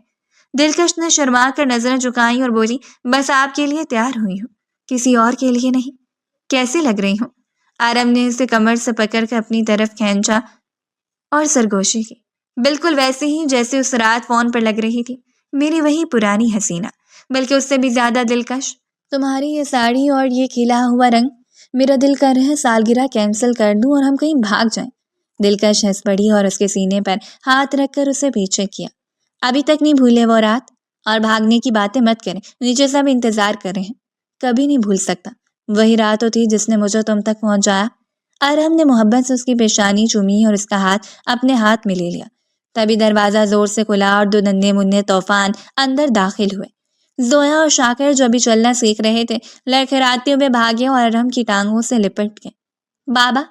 دلکش نے شرما کر نظریں جھکائیں اور بولی، بس آپ کے لیے تیار ہوئی ہوں، کسی اور کے لیے نہیں۔ کیسی لگ رہی ہوں؟ ارہم نے اسے کمر سے پکڑ کر اپنی طرف کھینچا اور سرگوشی کی، بالکل ویسے ہی جیسے اس رات فون پر لگ رہی تھی، میری وہی پرانی حسینہ، بلکہ اس سے بھی زیادہ دلکش۔ تمہاری یہ ساڑی اور یہ کھلا ہوا رنگ، میرا دل کر رہا ہے سالگرہ کینسل کر دوں اور ہم کہیں بھاگ جائیں۔ دلکش ہنس پڑی اور اس کے سینے پر ہاتھ رکھ کر اسے پیچھے کیا۔ ابھی تک نہیں بھولے وہ رات؟ اور بھاگنے کی باتیں مت کریں، نیچے سب انتظار کر رہے ہیں۔ کبھی نہیں بھول سکتا، وہی رات تو تھی جس نے مجھے تم تک پہنچایا۔ ارہم نے محبت سے اس کی پیشانی چومی اور اس کا ہاتھ اپنے ہاتھ میں لے لیا۔ تبھی دروازہ زور سے کھلا اور 2 ننھے منھے طوفان اندر داخل ہوئے۔ زویا اور شاکر جو ابھی چلنا سیکھ رہے تھے لڑکھڑاتے ہوئے بھاگے اور ارہم کی ٹانگوں سے لپٹ گئے۔ بابا،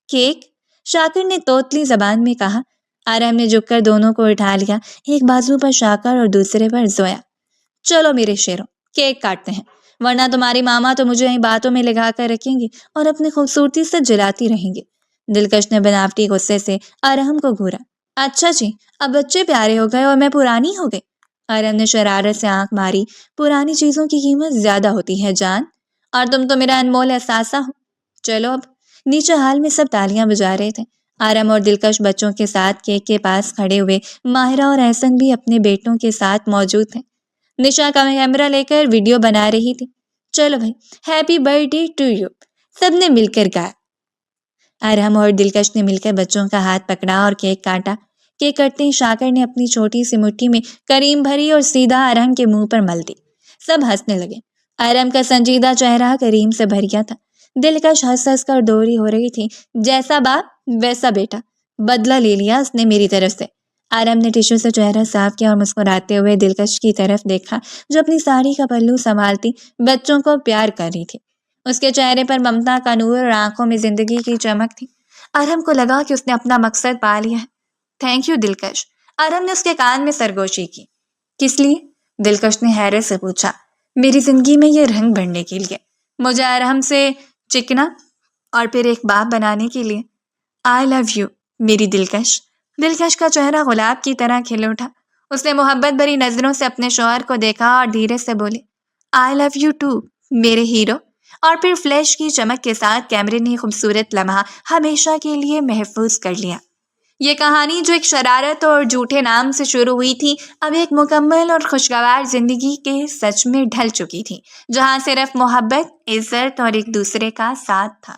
کیک؟ شاکر نے توتلی زبان میں کہا۔ آرام نے جھک کر دونوں کو اٹھا لیا، ایک بازو پر شاکر اور دوسرے پر زویا۔ چلو میرے شیروں، کیک کاٹتے ہیں، ورنہ تمہاری ماما تو مجھے یہیں باتوں میں لگا کر رکھیں گی اور اپنی خوبصورتی سے جلاتی رہیں گی۔ دلکش نے بناوٹی غصے سے ارحم کو گھورا۔ اچھا جی، اب بچے پیارے ہو گئے اور میں پرانی ہو گئی؟ ارحم نے شرارت سے آنکھ ماری۔ پرانی چیزوں کی قیمت زیادہ ہوتی ہے جان، اور تم تو میرا انمول احساسہ ہو۔ چلو اب۔ نیچے ہال میں سب تالیاں بجا رہے تھے۔ ارحم اور دلکش بچوں کے ساتھ کیک کے پاس کھڑے ہوئے، ماہرہ اور احسن بھی اپنے بیٹوں کے ساتھ موجود تھے۔ نشا کا کیمرہ لے کر ویڈیو بنا رہی تھی۔ چلو بھائی، happy birthday to you, سب نے مل کر گایا۔ ارحم اور دلکش نے مل کر بچوں کا ہاتھ پکڑا اور کیک کاٹا۔ کیک کٹتے ہی شاکر نے اپنی چھوٹی سی مٹھی میں کریم بھری اور سیدھا ارحم کے منہ پر مل دی۔ سب ہنسنے لگے۔ ارحم کا سنجیدہ چہرہ کریم سے بھر گیا تھا۔ دلکش ہنس ہنس کر دوری ہو رہی تھی۔ جیسا باپ ویسا بیٹا، بدلہ لے لیا اس نے میری طرف سے۔ ارحم نے ٹشو سے چہرہ صاف کیا اور مسکراتے ہوئے دلکش کی طرف دیکھا، جو اپنی ساڑی کا پلو سنبھالتی بچوں کو پیار کر رہی تھی۔ اس کے چہرے پر ممتا کا نور اور آنکھوں میں زندگی کی چمک تھی۔ ارحم کو لگا کہ اس نے اپنا مقصد پا لیا ہے۔ تھینک یو دلکش، ارحم نے اس کے کان میں سرگوشی کی۔ کس لیے؟ دلکش نے حیرت سے پوچھا۔ میری زندگی میں یہ رنگ بھرنے کے لیے، مجھے ارحم سے چکنا اور پھر ایک باپ بنانے کے لیے۔ آئی لو یو میری دلکش۔ دلکش کا چہرہ گلاب کی طرح کھل اٹھا۔ اس نے محبت بھری نظروں سے اپنے شوہر کو دیکھا اور دھیرے سے بولی، آئی لو یو ٹو میرے ہیرو۔ اور پھر فلیش کی چمک کے ساتھ کیمرے نے خوبصورت لمحہ ہمیشہ کے لیے محفوظ کر لیا۔ یہ کہانی جو ایک شرارت اور جھوٹے نام سے شروع ہوئی تھی، اب ایک مکمل اور خوشگوار زندگی کے سچ میں ڈھل چکی تھی، جہاں صرف محبت، عزت اور ایک دوسرے کا ساتھ تھا۔